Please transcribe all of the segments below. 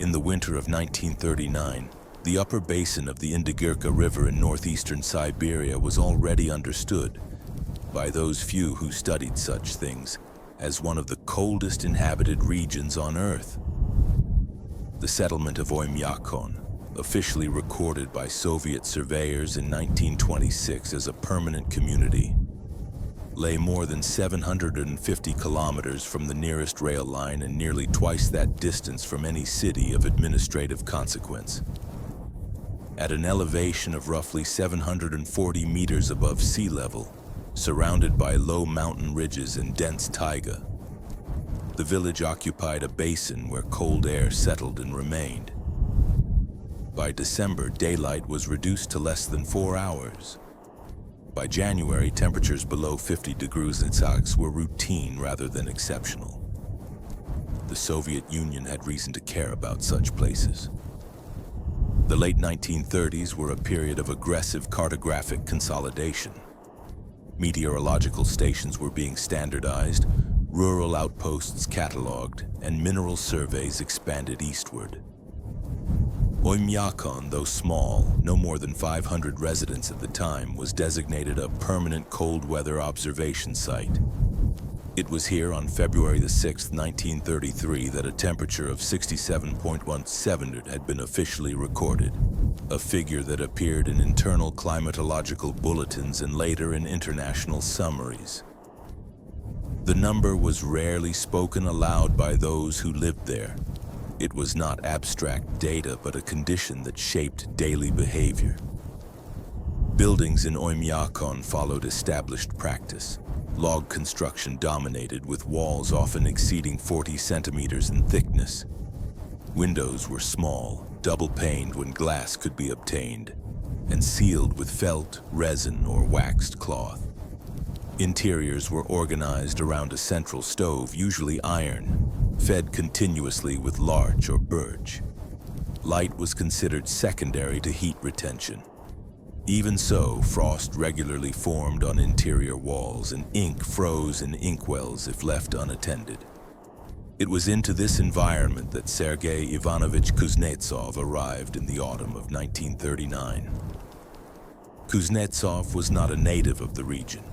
In the winter of 1939, the upper basin of the Indigirka River in northeastern Siberia was already understood by those few who studied such things as one of the coldest inhabited regions on Earth. The settlement of Oymyakon, officially recorded by Soviet surveyors in 1926 as a permanent community, lay more than 750 kilometers from the nearest rail line and nearly twice that distance from any city of administrative consequence. At an elevation of roughly 740 meters above sea level, surrounded by low mountain ridges and dense taiga, the village occupied a basin where cold air settled and remained. By December, daylight was reduced to less than 4 hours. By January, temperatures below 50 degrees Celsius were routine rather than exceptional. The Soviet Union had reason to care about such places. The late 1930s were a period of aggressive cartographic consolidation. Meteorological stations were being standardized, rural outposts cataloged, and mineral surveys expanded eastward. Oymyakon, though small, no more than 500 residents at the time, was designated a permanent cold weather observation site. It was here on February 6, 1933, that a temperature of 67.17 had been officially recorded, a figure that appeared in internal climatological bulletins and later in international summaries. The number was rarely spoken aloud by those who lived there. It was not abstract data, but a condition that shaped daily behavior. Buildings in Oymyakon followed established practice. Log construction dominated, with walls often exceeding 40 centimeters in thickness. Windows were small, double-paned when glass could be obtained, and sealed with felt, resin, or waxed cloth. Interiors were organized around a central stove, usually iron, fed continuously with larch or birch. Light was considered secondary to heat retention. Even so, frost regularly formed on interior walls, and ink froze in inkwells if left unattended. It was into this environment that Sergei Ivanovich Kuznetsov arrived in the autumn of 1939. Kuznetsov was not a native of the region.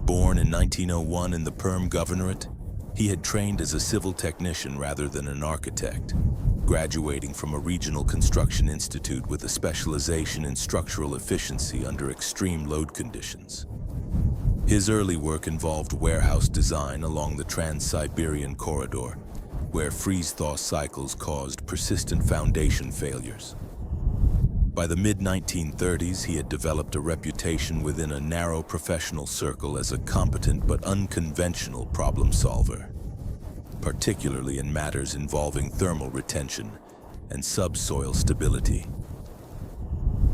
Born in 1901 in the Perm Governorate, he had trained as a civil technician rather than an architect, graduating from a regional construction institute with a specialization in structural efficiency under extreme load conditions. His early work involved warehouse design along the Trans-Siberian corridor, where freeze-thaw cycles caused persistent foundation failures. By the mid-1930s, he had developed a reputation within a narrow professional circle as a competent but unconventional problem solver, particularly in matters involving thermal retention and subsoil stability.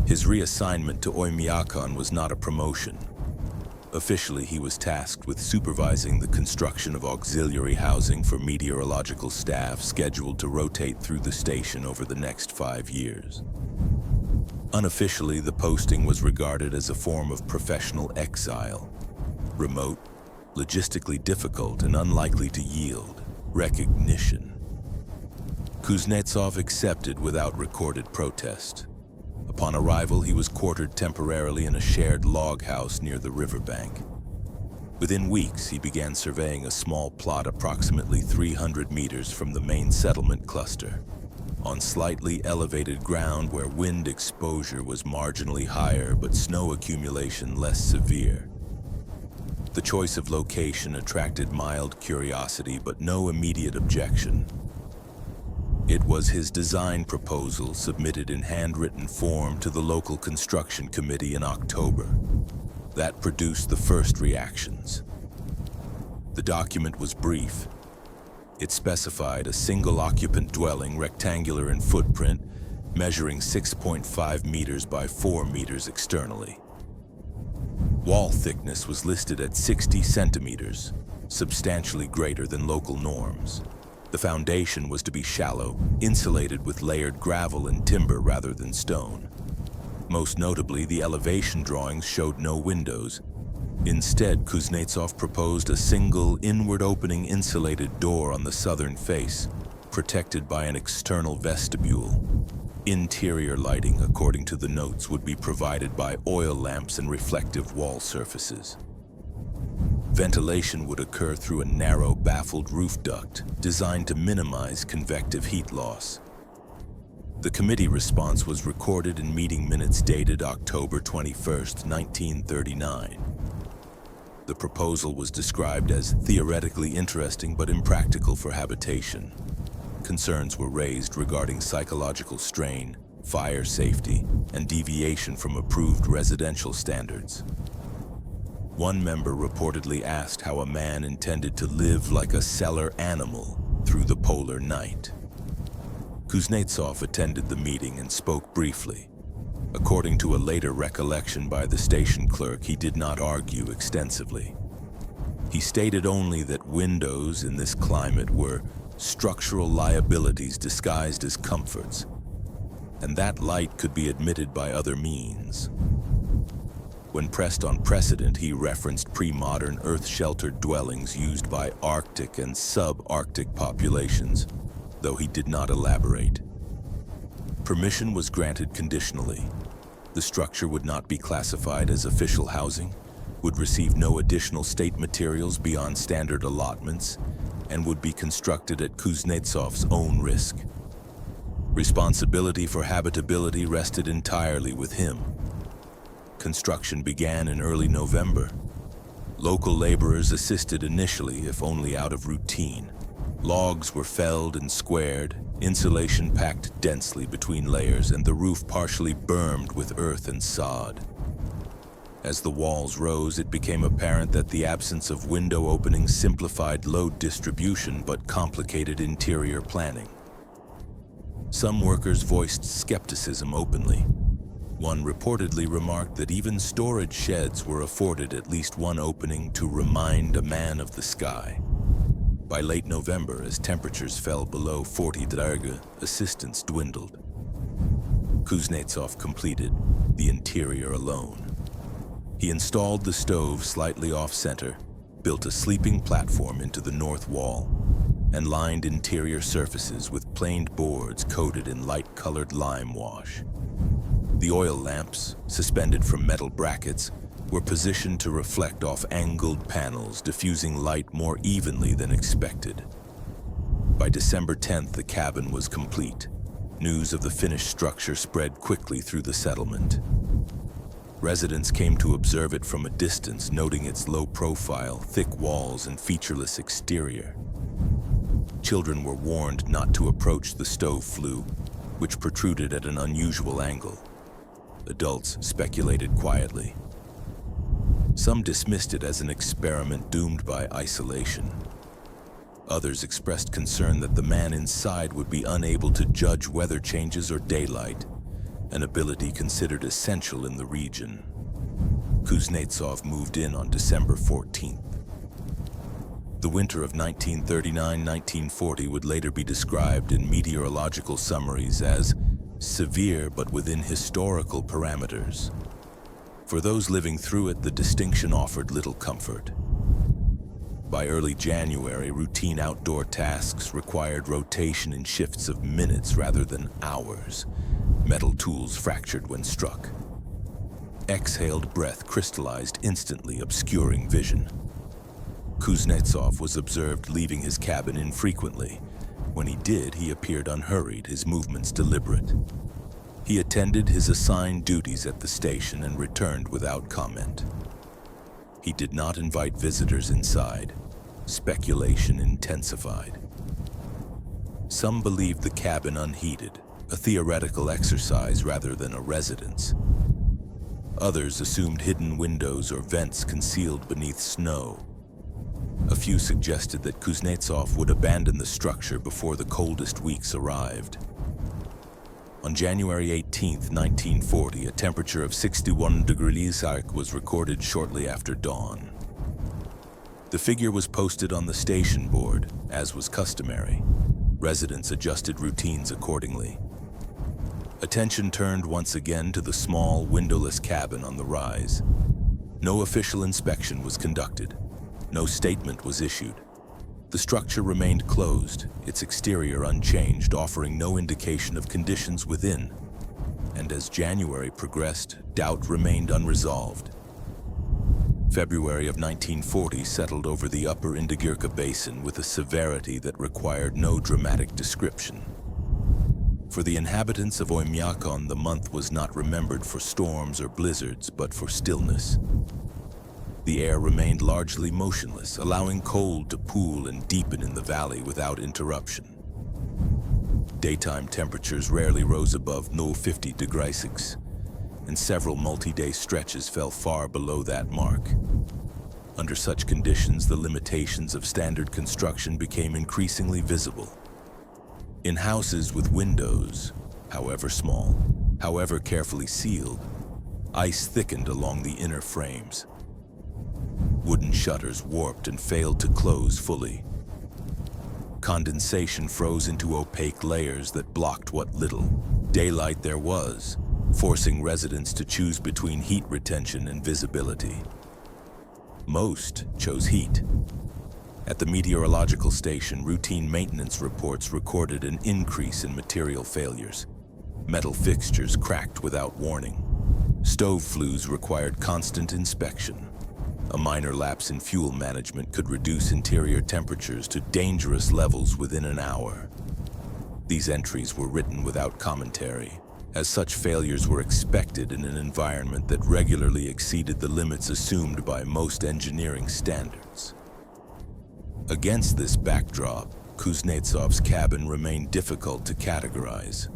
His reassignment to Oymyakon was not a promotion. Officially, he was tasked with supervising the construction of auxiliary housing for meteorological staff scheduled to rotate through the station over the next 5 years. Unofficially, the posting was regarded as a form of professional exile, remote, logistically difficult, and unlikely to yield recognition. Kuznetsov accepted without recorded protest. Upon arrival, he was quartered temporarily in a shared log house near the riverbank. Within weeks, he began surveying a small plot approximately 300 meters from the main settlement cluster, on slightly elevated ground where wind exposure was marginally higher but snow accumulation less severe. The choice of location attracted mild curiosity but no immediate objection. It was his design proposal, submitted in handwritten form to the local construction committee in October, that produced the first reactions. The document was brief. It specified a single-occupant dwelling, rectangular in footprint, measuring 6.5 meters by 4 meters externally. Wall thickness was listed at 60 centimeters, substantially greater than local norms. The foundation was to be shallow, insulated with layered gravel and timber rather than stone. Most notably, the elevation drawings showed no windows. Instead, Kuznetsov proposed a single inward-opening insulated door on the southern face, protected by an external vestibule. Interior lighting, according to the notes, would be provided by oil lamps and reflective wall surfaces. Ventilation would occur through a narrow, baffled roof duct designed to minimize convective heat loss. The committee response was recorded in meeting minutes dated October 21, 1939. The proposal was described as theoretically interesting but impractical for habitation. Concerns were raised regarding psychological strain, fire safety, and deviation from approved residential standards. One member reportedly asked how a man intended to live like a cellar animal through the polar night. Kuznetsov attended the meeting and spoke briefly. According to a later recollection by the station clerk, he did not argue extensively. He stated only that windows in this climate were structural liabilities disguised as comforts, and that light could be admitted by other means. When pressed on precedent, he referenced pre-modern earth-sheltered dwellings used by Arctic and sub-Arctic populations, though he did not elaborate. Permission was granted conditionally. The structure would not be classified as official housing, would receive no additional state materials beyond standard allotments, and would be constructed at Kuznetsov's own risk. Responsibility for habitability rested entirely with him. Construction began in early November. Local laborers assisted initially, if only out of routine. Logs were felled and squared, insulation packed densely between layers, and the roof partially bermed with earth and sod. As the walls rose, it became apparent that the absence of window openings simplified load distribution but complicated interior planning. Some workers voiced skepticism openly. One reportedly remarked that even storage sheds were afforded at least one opening to remind a man of the sky. By late November, as temperatures fell below 40 degrees, assistance dwindled. Kuznetsov completed the interior alone. He installed the stove slightly off-center, built a sleeping platform into the north wall, and lined interior surfaces with planed boards coated in light-colored lime wash. The oil lamps, suspended from metal brackets, were positioned to reflect off angled panels, diffusing light more evenly than expected. By December 10th, the cabin was complete. News of the finished structure spread quickly through the settlement. Residents came to observe it from a distance, noting its low profile, thick walls, and featureless exterior. Children were warned not to approach the stove flue, which protruded at an unusual angle. Adults speculated quietly. Some dismissed it as an experiment doomed by isolation. Others expressed concern that the man inside would be unable to judge weather changes or daylight, an ability considered essential in the region. Kuznetsov moved in on December 14th. The winter of 1939-1940 would later be described in meteorological summaries as severe but within historical parameters. For those living through it, the distinction offered little comfort. By early January, routine outdoor tasks required rotation in shifts of minutes rather than hours. Metal tools fractured when struck. Exhaled breath crystallized instantly, obscuring vision. Kuznetsov was observed leaving his cabin infrequently. When he did, he appeared unhurried, his movements deliberate. He attended his assigned duties at the station and returned without comment. He did not invite visitors inside. Speculation intensified. Some believed the cabin unheated, a theoretical exercise rather than a residence. Others assumed hidden windows or vents concealed beneath snow. A few suggested that Kuznetsov would abandon the structure before the coldest weeks arrived. On January 18, 1940, a temperature of 61 degrees Celsius was recorded shortly after dawn. The figure was posted on the station board, as was customary. Residents adjusted routines accordingly. Attention turned once again to the small, windowless cabin on the rise. No official inspection was conducted. No statement was issued. The structure remained closed, its exterior unchanged, offering no indication of conditions within. And as January progressed, doubt remained unresolved. February of 1940 settled over the upper Indigirka Basin with a severity that required no dramatic description. For the inhabitants of Oymyakon, the month was not remembered for storms or blizzards, but for stillness. The air remained largely motionless, allowing cold to pool and deepen in the valley without interruption. Daytime temperatures rarely rose above no 50 degrees Celsius, and several multi-day stretches fell far below that mark. Under such conditions, the limitations of standard construction became increasingly visible. In houses with windows, however small, however carefully sealed, ice thickened along the inner frames. Wooden shutters warped and failed to close fully. Condensation froze into opaque layers that blocked what little daylight there was, forcing residents to choose between heat retention and visibility. Most chose heat. At the meteorological station, routine maintenance reports recorded an increase in material failures. Metal fixtures cracked without warning. Stove flues required constant inspection. A minor lapse in fuel management could reduce interior temperatures to dangerous levels within an hour. These entries were written without commentary, as such failures were expected in an environment that regularly exceeded the limits assumed by most engineering standards. Against this backdrop, Kuznetsov's cabin remained difficult to categorize.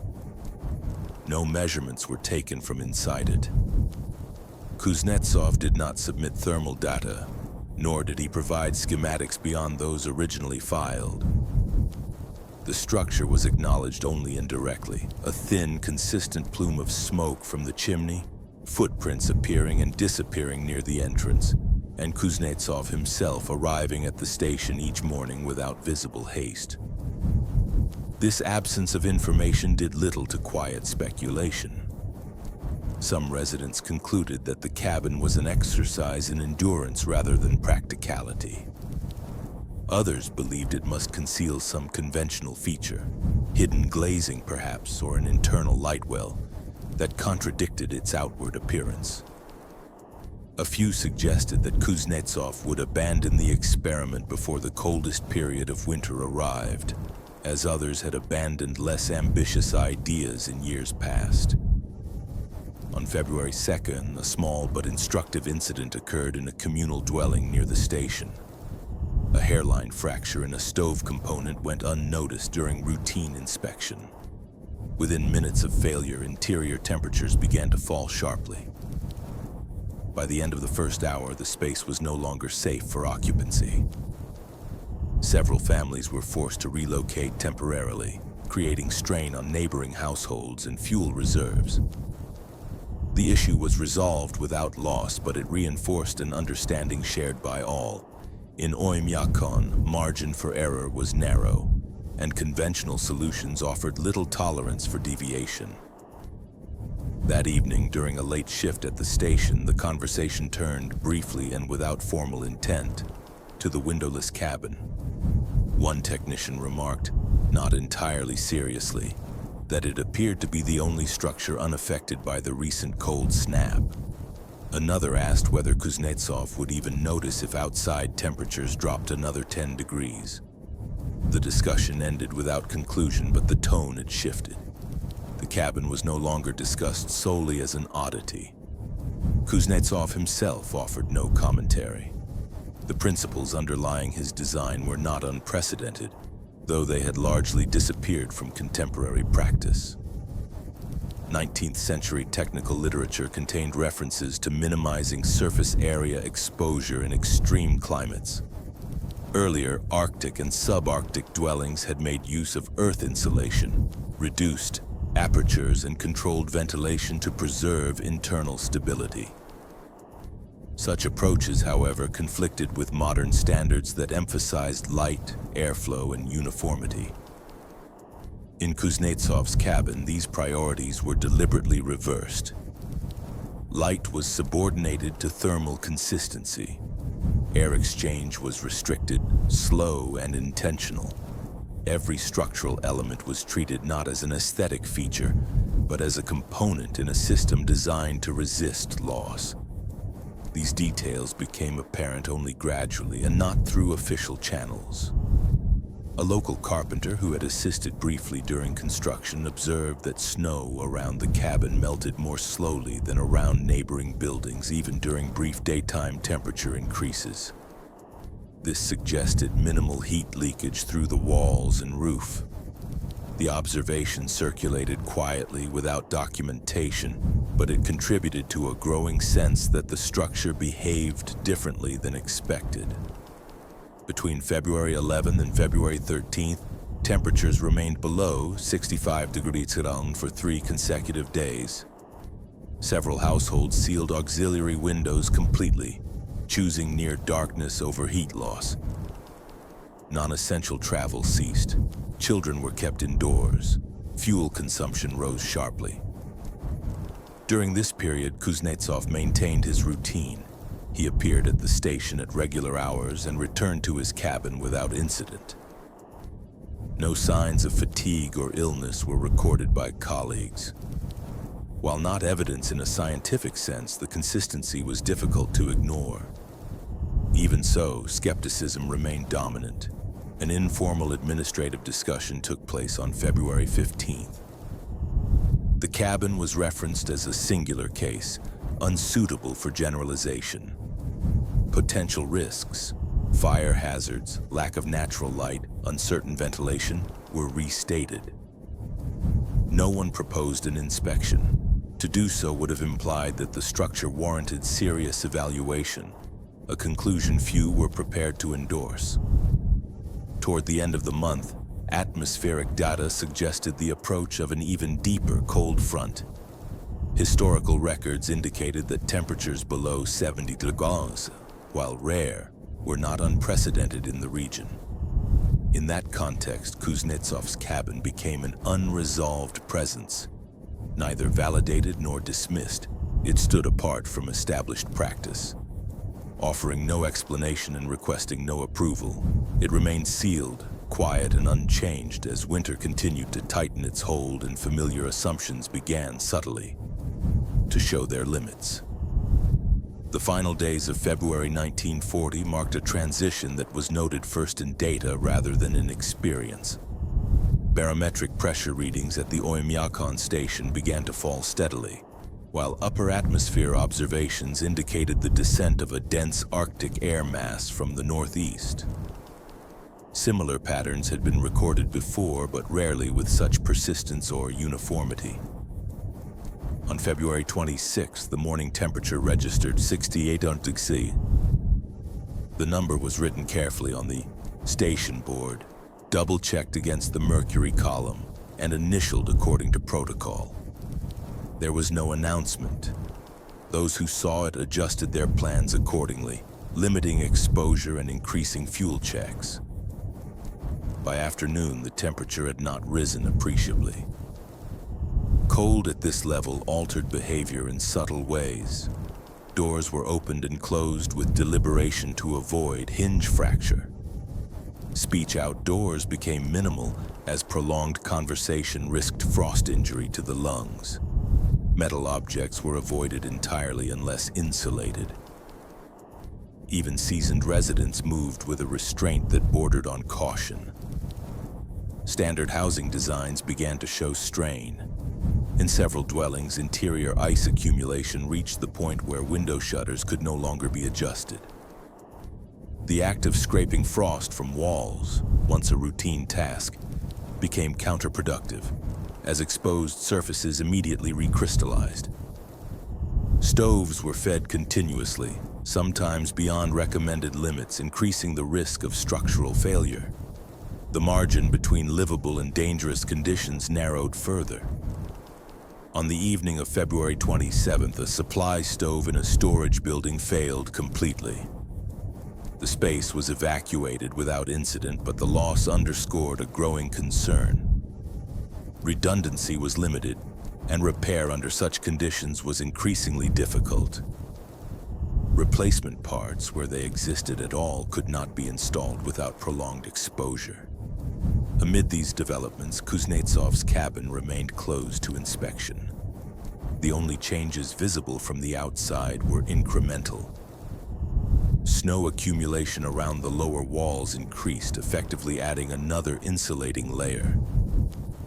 No measurements were taken from inside it. Kuznetsov did not submit thermal data, nor did he provide schematics beyond those originally filed. The structure was acknowledged only indirectly, a thin, consistent plume of smoke from the chimney, footprints appearing and disappearing near the entrance, and Kuznetsov himself arriving at the station each morning without visible haste. This absence of information did little to quiet speculation. Some residents concluded that the cabin was an exercise in endurance rather than practicality. Others believed it must conceal some conventional feature, hidden glazing perhaps, or an internal light well, that contradicted its outward appearance. A few suggested that Kuznetsov would abandon the experiment before the coldest period of winter arrived, as others had abandoned less ambitious ideas in years past. On February 2nd, a small but instructive incident occurred in a communal dwelling near the station. A hairline fracture in a stove component went unnoticed during routine inspection. Within minutes of failure, interior temperatures began to fall sharply. By the end of the first hour, the space was no longer safe for occupancy. Several families were forced to relocate temporarily, creating strain on neighboring households and fuel reserves. The issue was resolved without loss, but it reinforced an understanding shared by all. In Oymyakon, margin for error was narrow, and conventional solutions offered little tolerance for deviation. That evening, during a late shift at the station, the conversation turned, briefly and without formal intent, to the windowless cabin. One technician remarked, not entirely seriously, that it appeared to be the only structure unaffected by the recent cold snap. Another asked whether Kuznetsov would even notice if outside temperatures dropped another 10 degrees. The discussion ended without conclusion, but the tone had shifted. The cabin was no longer discussed solely as an oddity. Kuznetsov himself offered no commentary. The principles underlying his design were not unprecedented, though they had largely disappeared from contemporary practice. 19th century technical literature contained references to minimizing surface area exposure in extreme climates. Earlier, Arctic and subarctic dwellings had made use of earth insulation, reduced apertures, and controlled ventilation to preserve internal stability. Such approaches, however, conflicted with modern standards that emphasized light, airflow, and uniformity. In Kuznetsov's cabin, these priorities were deliberately reversed. Light was subordinated to thermal consistency. Air exchange was restricted, slow, and intentional. Every structural element was treated not as an aesthetic feature, but as a component in a system designed to resist loss. These details became apparent only gradually and not through official channels. A local carpenter who had assisted briefly during construction observed that snow around the cabin melted more slowly than around neighboring buildings, even during brief daytime temperature increases. This suggested minimal heat leakage through the walls and roof. The observation circulated quietly without documentation, but it contributed to a growing sense that the structure behaved differently than expected. Between February 11th and February 13th, temperatures remained below 65 degrees Celsius for 3 consecutive days. Several households sealed auxiliary windows completely, choosing near darkness over heat loss. Non-essential travel ceased. Children were kept indoors. Fuel consumption rose sharply. During this period, Kuznetsov maintained his routine. He appeared at the station at regular hours and returned to his cabin without incident. No signs of fatigue or illness were recorded by colleagues. While not evidence in a scientific sense, the consistency was difficult to ignore. Even so, skepticism remained dominant. An informal administrative discussion took place on February 15th. The cabin was referenced as a singular case, unsuitable for generalization. Potential risks, fire hazards, lack of natural light, uncertain ventilation were restated. No one proposed an inspection. To do so would have implied that the structure warranted serious evaluation, a conclusion few were prepared to endorse. Toward the end of the month, atmospheric data suggested the approach of an even deeper cold front. Historical records indicated that temperatures below 70 degrees, while rare, were not unprecedented in the region. In that context, Kuznetsov's cabin became an unresolved presence. Neither validated nor dismissed, it stood apart from established practice. Offering no explanation and requesting no approval, it remained sealed, quiet and unchanged as winter continued to tighten its hold and familiar assumptions began subtly to show their limits. The final days of February 1940 marked a transition that was noted first in data rather than in experience. Barometric pressure readings at the Oymyakon station began to fall steadily, while upper atmosphere observations indicated the descent of a dense Arctic air mass from the northeast. Similar patterns had been recorded before, but rarely with such persistence or uniformity. On February 26, the morning temperature registered 68 degrees. The number was written carefully on the station board, double-checked against the mercury column, and initialed according to protocol. There was no announcement. Those who saw it adjusted their plans accordingly, limiting exposure and increasing fuel checks. By afternoon, the temperature had not risen appreciably. Cold at this level altered behavior in subtle ways. Doors were opened and closed with deliberation to avoid hinge fracture. Speech outdoors became minimal as prolonged conversation risked frost injury to the lungs. Metal objects were avoided entirely unless insulated. Even seasoned residents moved with a restraint that bordered on caution. Standard housing designs began to show strain. In several dwellings, interior ice accumulation reached the point where window shutters could no longer be adjusted. The act of scraping frost from walls, once a routine task, became counterproductive, as exposed surfaces immediately recrystallized. Stoves were fed continuously, sometimes beyond recommended limits, increasing the risk of structural failure. The margin between livable and dangerous conditions narrowed further. On the evening of February 27th, a supply stove in a storage building failed completely. The space was evacuated without incident, but the loss underscored a growing concern. Redundancy was limited, and repair under such conditions was increasingly difficult. Replacement parts, where they existed at all, could not be installed without prolonged exposure. Amid these developments, Kuznetsov's cabin remained closed to inspection. The only changes visible from the outside were incremental. Snow accumulation around the lower walls increased, effectively adding another insulating layer.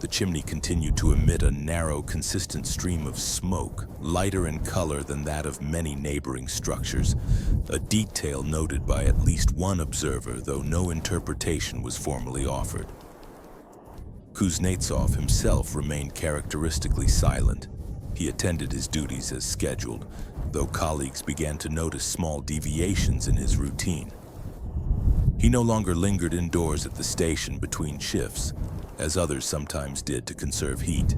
The chimney continued to emit a narrow, consistent stream of smoke, lighter in color than that of many neighboring structures, a detail noted by at least one observer, though no interpretation was formally offered. Kuznetsov himself remained characteristically silent. He attended his duties as scheduled, though colleagues began to notice small deviations in his routine. He no longer lingered indoors at the station between shifts, as others sometimes did to conserve heat.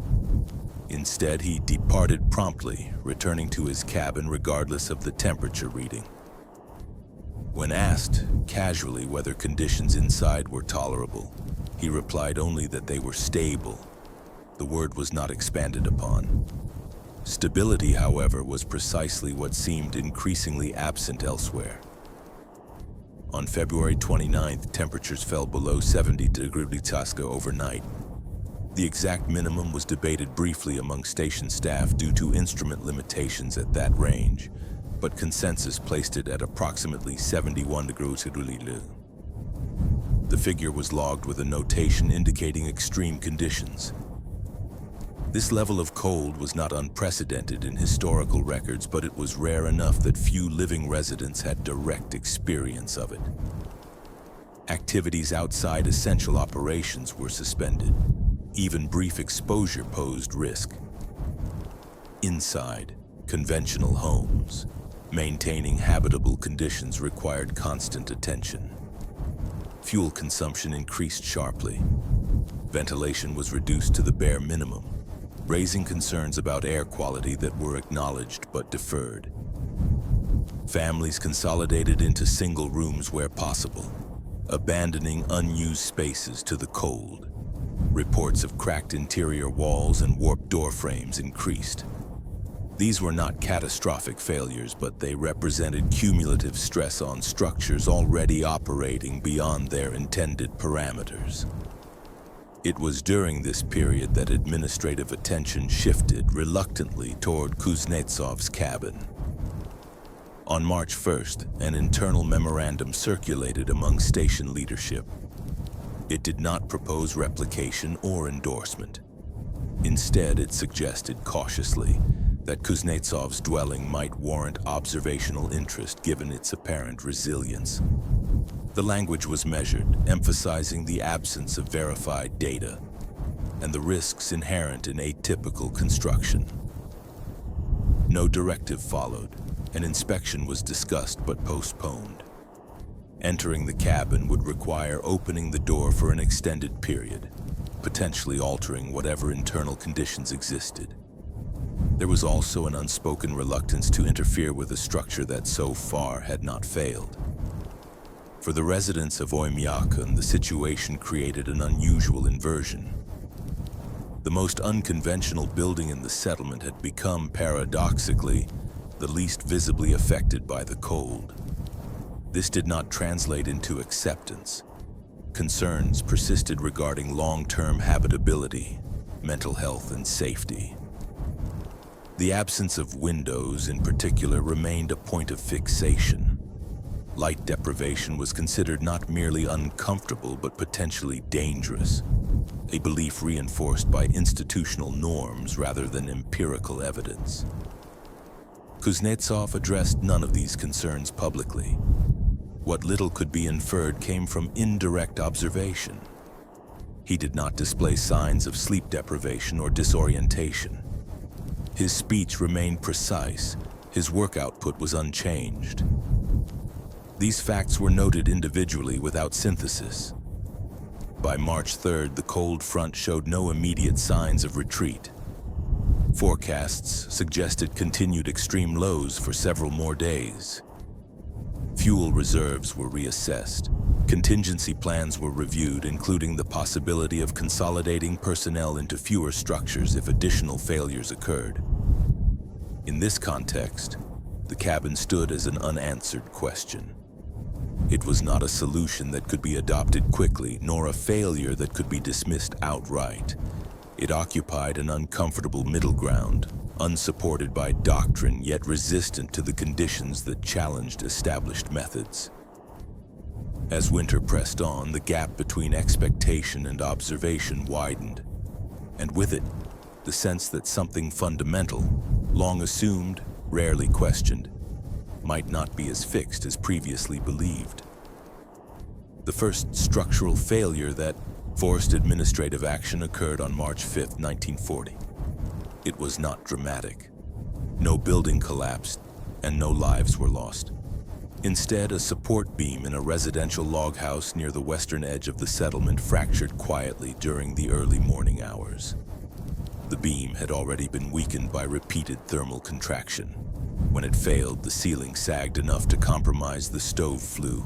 Instead, he departed promptly, returning to his cabin regardless of the temperature reading. When asked, casually, whether conditions inside were tolerable, he replied only that they were stable. The word was not expanded upon. Stability, however, was precisely what seemed increasingly absent elsewhere. On February 29th, temperatures fell below 70 degrees Celsius overnight. The exact minimum was debated briefly among station staff due to instrument limitations at that range, but consensus placed it at approximately 71 degrees Celsius. The figure was logged with a notation indicating extreme conditions. This level of cold was not unprecedented in historical records, but it was rare enough that few living residents had direct experience of it. Activities outside essential operations were suspended. Even brief exposure posed risk. Inside conventional homes, maintaining habitable conditions required constant attention. Fuel consumption increased sharply. Ventilation was reduced to the bare minimum, raising concerns about air quality that were acknowledged but deferred. Families consolidated into single rooms where possible, abandoning unused spaces to the cold. Reports of cracked interior walls and warped door frames increased. These were not catastrophic failures, but they represented cumulative stress on structures already operating beyond their intended parameters. It was during this period that administrative attention shifted reluctantly toward Kuznetsov's cabin. On March 1st, an internal memorandum circulated among station leadership. It did not propose replication or endorsement. Instead, it suggested cautiously that Kuznetsov's dwelling might warrant observational interest given its apparent resilience. The language was measured, emphasizing the absence of verified data and the risks inherent in atypical construction. No directive followed. An inspection was discussed but postponed. Entering the cabin would require opening the door for an extended period, potentially altering whatever internal conditions existed. There was also an unspoken reluctance to interfere with a structure that so far had not failed. For the residents of Oymyakon, the situation created an unusual inversion. The most unconventional building in the settlement had become, paradoxically, the least visibly affected by the cold. This did not translate into acceptance. Concerns persisted regarding long-term habitability, mental health, and safety. The absence of windows, in particular, remained a point of fixation. Light deprivation was considered not merely uncomfortable but potentially dangerous, a belief reinforced by institutional norms rather than empirical evidence. Kuznetsov addressed none of these concerns publicly. What little could be inferred came from indirect observation. He did not display signs of sleep deprivation or disorientation. His speech remained precise. His work output was unchanged. These facts were noted individually without synthesis. By March 3rd, the cold front showed no immediate signs of retreat. Forecasts suggested continued extreme lows for several more days. Fuel reserves were reassessed. Contingency plans were reviewed, including the possibility of consolidating personnel into fewer structures if additional failures occurred. In this context, The cabin stood as an unanswered question. It was not a solution that could be adopted quickly, nor a failure that could be dismissed outright. It occupied an uncomfortable middle ground, unsupported by doctrine, yet resistant to the conditions that challenged established methods. As winter pressed on, the gap between expectation and observation widened, and with it, the sense that something fundamental, long assumed, rarely questioned, might not be as fixed as previously believed. The first structural failure that forced administrative action occurred on March 5, 1940. It was not dramatic. No building collapsed, and no lives were lost. Instead, a support beam in a residential log house near the western edge of the settlement fractured quietly during the early morning hours. The beam had already been weakened by repeated thermal contraction. When it failed, the ceiling sagged enough to compromise the stove flue.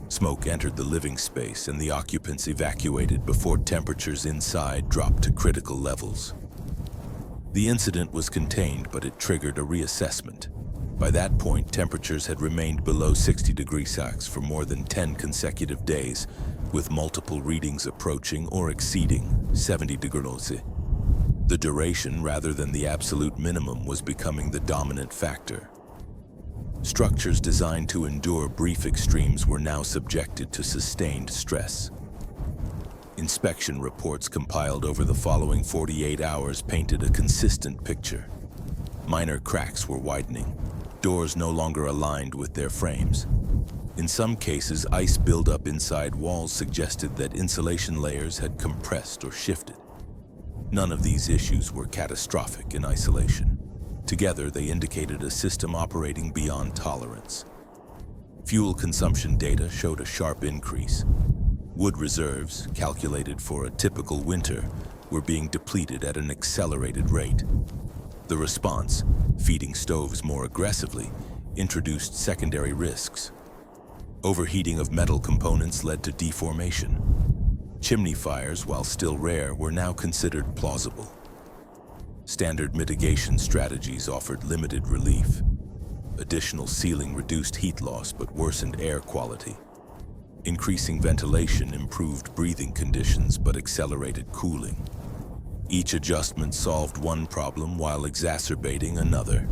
Smoke entered the living space, and the occupants evacuated before temperatures inside dropped to critical levels. The incident was contained, but it triggered a reassessment. By that point, temperatures had remained below 60 degrees Celsius for more than 10 consecutive days, with multiple readings approaching or exceeding 70 degrees Celsius. The duration, rather than the absolute minimum, was becoming the dominant factor. Structures designed to endure brief extremes were now subjected to sustained stress. Inspection reports compiled over the following 48 hours painted a consistent picture. Minor cracks were widening, doors no longer aligned with their frames. In some cases, ice buildup inside walls suggested that insulation layers had compressed or shifted. None of these issues were catastrophic in isolation. Together, they indicated a system operating beyond tolerance. Fuel consumption data showed a sharp increase. Wood reserves, calculated for a typical winter, were being depleted at an accelerated rate. The response, feeding stoves more aggressively, introduced secondary risks. Overheating of metal components led to deformation. Chimney fires, while still rare, were now considered plausible. Standard mitigation strategies offered limited relief. Additional sealing reduced heat loss but worsened air quality. Increasing ventilation improved breathing conditions but accelerated cooling. Each adjustment solved one problem while exacerbating another.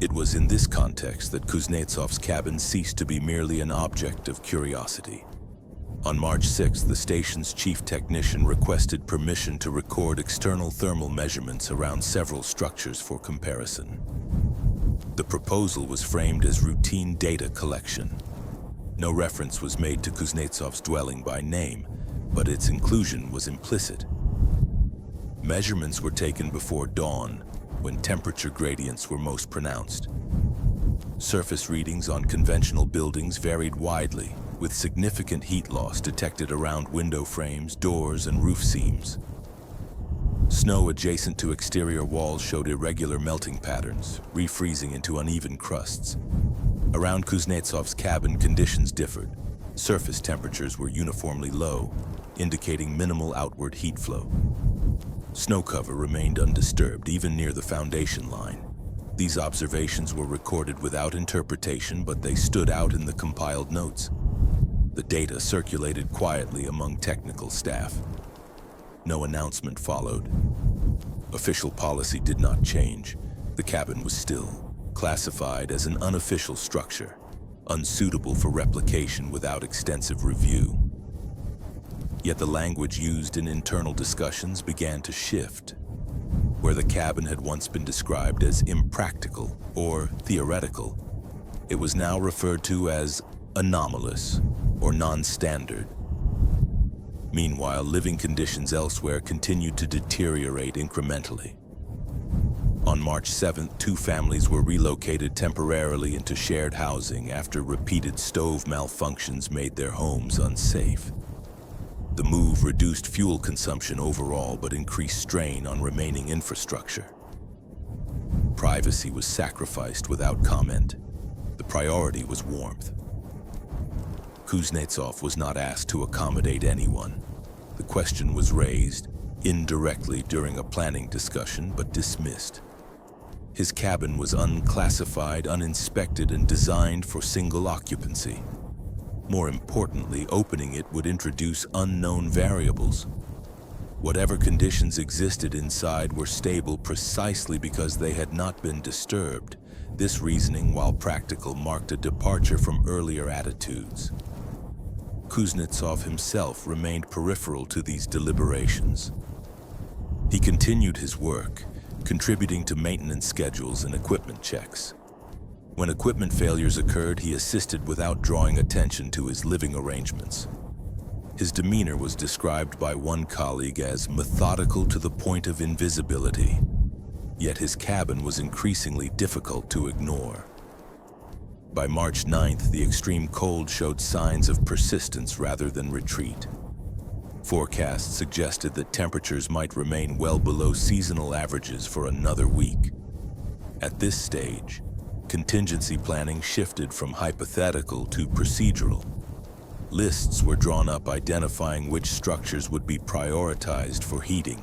It was in this context that Kuznetsov's cabin ceased to be merely an object of curiosity. On March 6, the station's chief technician requested permission to record external thermal measurements around several structures for comparison. The proposal was framed as routine data collection. No reference was made to Kuznetsov's dwelling by name, but its inclusion was implicit. Measurements were taken before dawn, when temperature gradients were most pronounced. Surface readings on conventional buildings varied widely, with significant heat loss detected around window frames, doors, and roof seams. Snow adjacent to exterior walls showed irregular melting patterns, refreezing into uneven crusts. Around Kuznetsov's cabin, conditions differed. Surface temperatures were uniformly low, indicating minimal outward heat flow. Snow cover remained undisturbed, even near the foundation line. These observations were recorded without interpretation, but they stood out in the compiled notes. The data circulated quietly among technical staff. No announcement followed. Official policy did not change. The cabin was still classified as an unofficial structure, unsuitable for replication without extensive review. Yet the language used in internal discussions began to shift. Where the cabin had once been described as impractical or theoretical, it was now referred to as anomalous or non-standard. Meanwhile, living conditions elsewhere continued to deteriorate incrementally. On March 7th, 2 families were relocated temporarily into shared housing after repeated stove malfunctions made their homes unsafe. The move reduced fuel consumption overall but increased strain on remaining infrastructure. Privacy was sacrificed without comment. The priority was warmth. Kuznetsov was not asked to accommodate anyone. The question was raised, indirectly during a planning discussion, but dismissed. His cabin was unclassified, uninspected, and designed for single occupancy. More importantly, opening it would introduce unknown variables. Whatever conditions existed inside were stable precisely because they had not been disturbed. This reasoning, while practical, marked a departure from earlier attitudes. Kuznetsov himself remained peripheral to these deliberations. He continued his work, contributing to maintenance schedules and equipment checks. When equipment failures occurred, he assisted without drawing attention to his living arrangements. His demeanor was described by one colleague as methodical to the point of invisibility. Yet his cabin was increasingly difficult to ignore. By March 9th, the extreme cold showed signs of persistence rather than retreat. Forecasts suggested that temperatures might remain well below seasonal averages for another week. At this stage, contingency planning shifted from hypothetical to procedural. Lists were drawn up identifying which structures would be prioritized for heating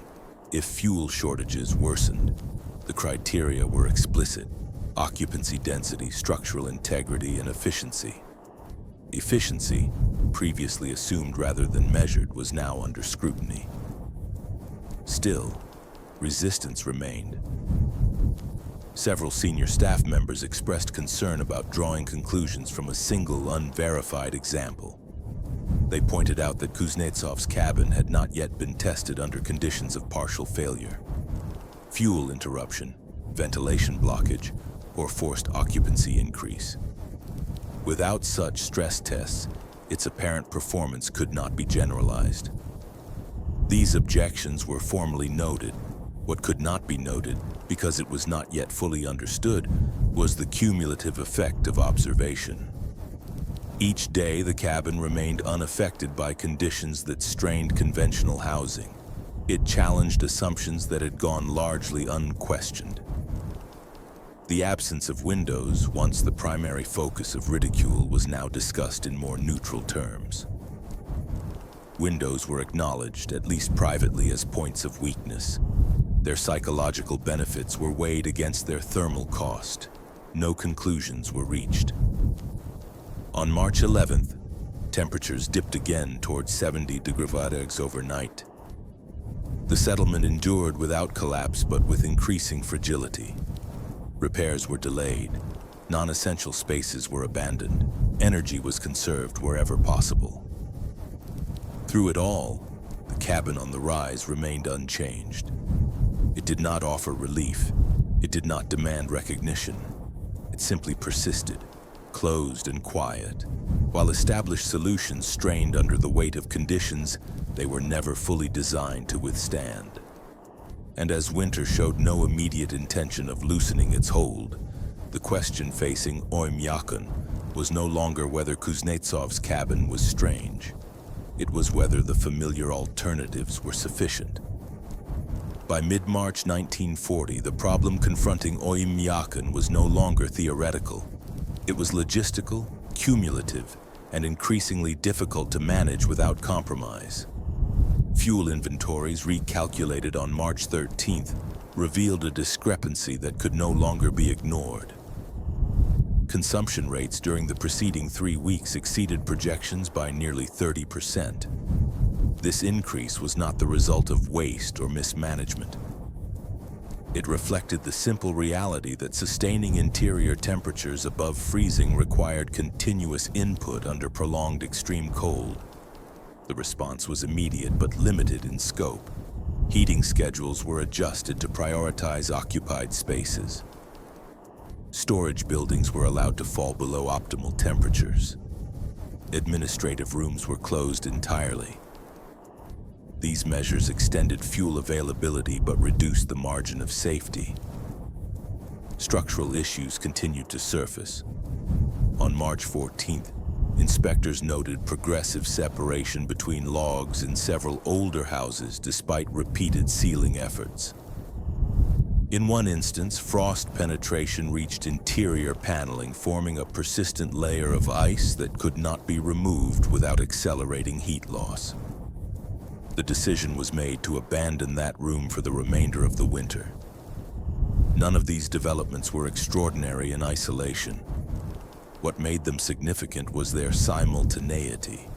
if fuel shortages worsened. The criteria were explicit: occupancy density, structural integrity, and efficiency. Efficiency, previously assumed rather than measured, was now under scrutiny. Still, resistance remained. Several senior staff members expressed concern about drawing conclusions from a single, unverified example. They pointed out that Kuznetsov's cabin had not yet been tested under conditions of partial failure. Fuel interruption, ventilation blockage, or forced occupancy increase. Without such stress tests, its apparent performance could not be generalized. These objections were formally noted. What could not be noted, because it was not yet fully understood, was the cumulative effect of observation. Each day, the cabin remained unaffected by conditions that strained conventional housing. It challenged assumptions that had gone largely unquestioned. The absence of windows, once the primary focus of ridicule, was now discussed in more neutral terms. Windows were acknowledged, at least privately, as points of weakness. Their psychological benefits were weighed against their thermal cost. No conclusions were reached. On March 11th, temperatures dipped again towards 70 degrees overnight. The settlement endured without collapse but with increasing fragility. Repairs were delayed. Non-essential spaces were abandoned. Energy was conserved wherever possible. Through it all, the cabin on the rise remained unchanged. It did not offer relief. It did not demand recognition. It simply persisted, closed and quiet. While established solutions strained under the weight of conditions they were never fully designed to withstand. And as winter showed no immediate intention of loosening its hold, the question facing Oymyakon was no longer whether Kuznetsov's cabin was strange. It was whether the familiar alternatives were sufficient. By mid-March 1940, the problem confronting Oymyakon was no longer theoretical. It was logistical, cumulative, and increasingly difficult to manage without compromise. Fuel inventories recalculated on March 13th revealed a discrepancy that could no longer be ignored. Consumption rates during the preceding 3 weeks exceeded projections by nearly 30%. This increase was not the result of waste or mismanagement. It reflected the simple reality that sustaining interior temperatures above freezing required continuous input under prolonged extreme cold. The response was immediate but limited in scope. Heating schedules were adjusted to prioritize occupied spaces. Storage buildings were allowed to fall below optimal temperatures. Administrative rooms were closed entirely. These measures extended fuel availability but reduced the margin of safety. Structural issues continued to surface. On March 14th, inspectors noted progressive separation between logs in several older houses despite repeated sealing efforts. In one instance, frost penetration reached interior paneling, forming a persistent layer of ice that could not be removed without accelerating heat loss. The decision was made to abandon that room for the remainder of the winter. None of these developments were extraordinary in isolation. What made them significant was their simultaneity.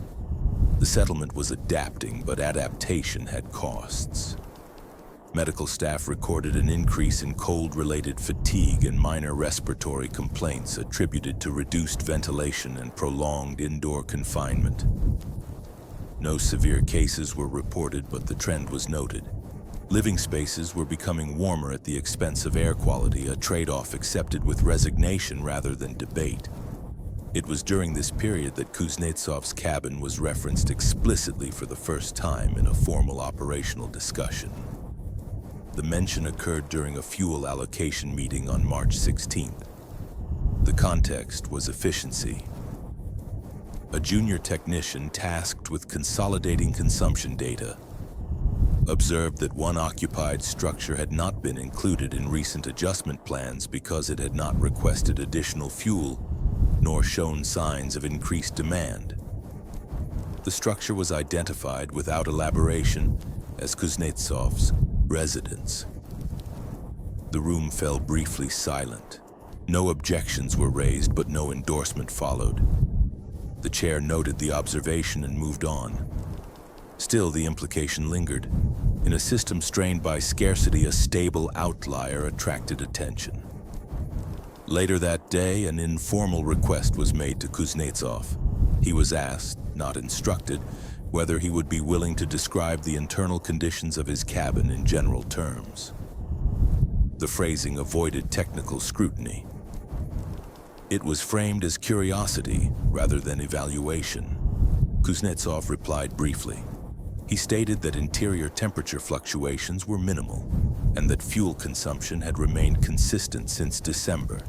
The settlement was adapting, but adaptation had costs. Medical staff recorded an increase in cold-related fatigue and minor respiratory complaints attributed to reduced ventilation and prolonged indoor confinement. No severe cases were reported, but the trend was noted. Living spaces were becoming warmer at the expense of air quality, a trade-off accepted with resignation rather than debate. It was during this period that Kuznetsov's cabin was referenced explicitly for the first time in a formal operational discussion. The mention occurred during a fuel allocation meeting on March 16th. The context was efficiency. A junior technician tasked with consolidating consumption data observed that one occupied structure had not been included in recent adjustment plans because it had not requested additional fuel nor shown signs of increased demand. The structure was identified without elaboration as Kuznetsov's residence. The room fell briefly silent. No objections were raised, but no endorsement followed. The chair noted the observation and moved on. Still, the implication lingered. In a system strained by scarcity, a stable outlier attracted attention. Later that day, an informal request was made to Kuznetsov. He was asked, not instructed, whether he would be willing to describe the internal conditions of his cabin in general terms. The phrasing avoided technical scrutiny. It was framed as curiosity rather than evaluation. Kuznetsov replied briefly. He stated that interior temperature fluctuations were minimal and that fuel consumption had remained consistent since December.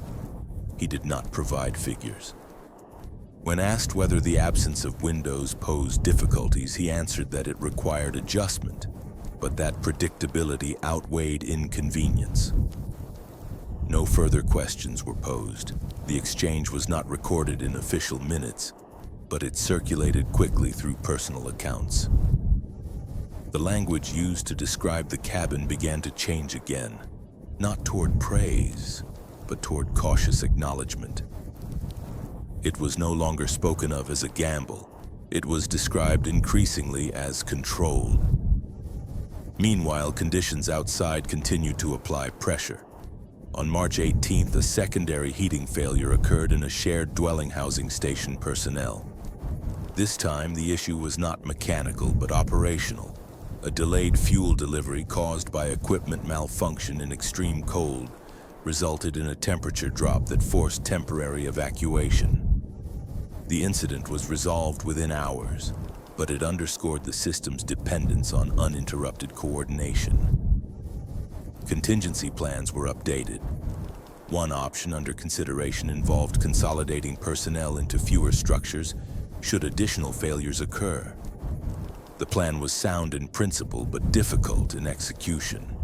He did not provide figures. When asked whether the absence of windows posed difficulties, he answered that it required adjustment, but that predictability outweighed inconvenience. No further questions were posed. The exchange was not recorded in official minutes, but it circulated quickly through personal accounts. The language used to describe the cabin began to change again, not toward praise, but toward cautious acknowledgement. It was no longer spoken of as a gamble. It was described increasingly as controlled. Meanwhile, conditions outside continued to apply pressure. On March 18th, a secondary heating failure occurred in a shared dwelling housing station personnel. This time, the issue was not mechanical, but operational. A delayed fuel delivery caused by equipment malfunction in extreme cold resulted in a temperature drop that forced temporary evacuation. The incident was resolved within hours, but it underscored the system's dependence on uninterrupted coordination. Contingency plans were updated. One option under consideration involved consolidating personnel into fewer structures should additional failures occur. The plan was sound in principle, but difficult in execution.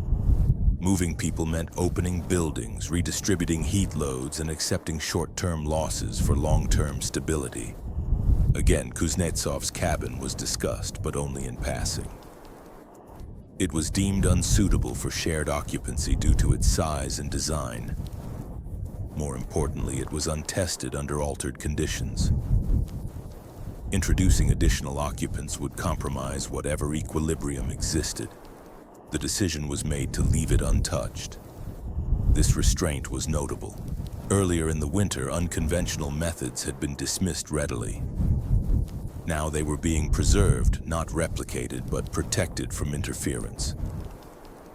Moving people meant opening buildings, redistributing heat loads, and accepting short-term losses for long-term stability. Again, Kuznetsov's cabin was discussed, but only in passing. It was deemed unsuitable for shared occupancy due to its size and design. More importantly, it was untested under altered conditions. Introducing additional occupants would compromise whatever equilibrium existed. The decision was made to leave it untouched. This restraint was notable. Earlier in the winter, unconventional methods had been dismissed readily. Now they were being preserved, not replicated, but protected from interference.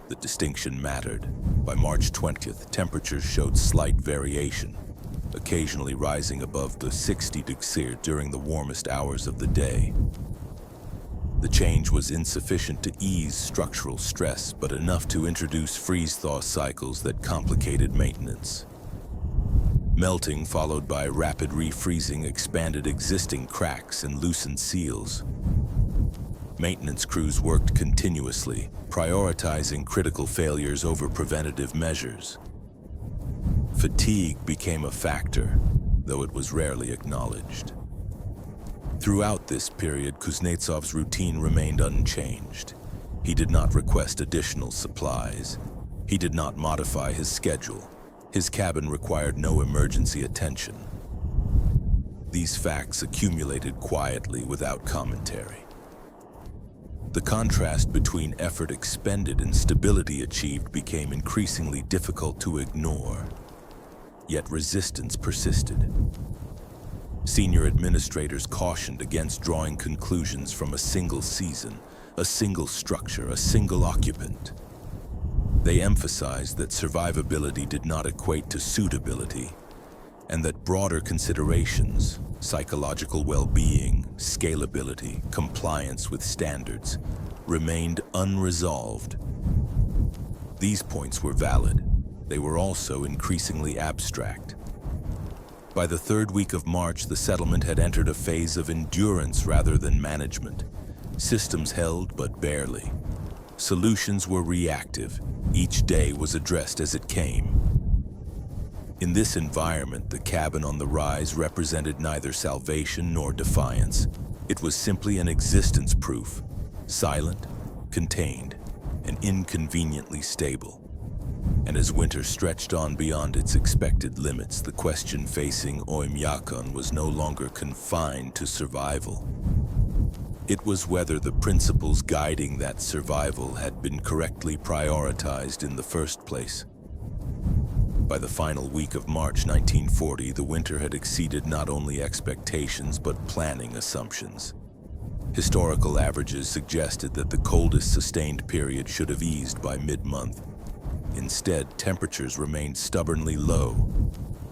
The distinction mattered. By March 20th, temperatures showed slight variation, occasionally rising above the 60 degrees during the warmest hours of the day. The change was insufficient to ease structural stress, but enough to introduce freeze-thaw cycles that complicated maintenance. Melting followed by rapid refreezing expanded existing cracks and loosened seals. Maintenance crews worked continuously, prioritizing critical failures over preventative measures. Fatigue became a factor, though it was rarely acknowledged. Throughout this period, Kuznetsov's routine remained unchanged. He did not request additional supplies. He did not modify his schedule. His cabin required no emergency attention. These facts accumulated quietly without commentary. The contrast between effort expended and stability achieved became increasingly difficult to ignore, yet resistance persisted. Senior administrators cautioned against drawing conclusions from a single season, a single structure, a single occupant. They emphasized that survivability did not equate to suitability, and that broader considerations, psychological well-being, scalability, compliance with standards, remained unresolved. These points were valid. They were also increasingly abstract. By the third week of March, the settlement had entered a phase of endurance rather than management. Systems held, but barely. Solutions were reactive. Each day was addressed as it came. In this environment, the cabin on the rise represented neither salvation nor defiance. It was simply an existence proof, silent, contained, and inconveniently stable. And as winter stretched on beyond its expected limits, the question facing Oymyakon was no longer confined to survival. It was whether the principles guiding that survival had been correctly prioritized in the first place. By the final week of March 1940, the winter had exceeded not only expectations but planning assumptions. Historical averages suggested that the coldest sustained period should have eased by mid-month. Instead, temperatures remained stubbornly low,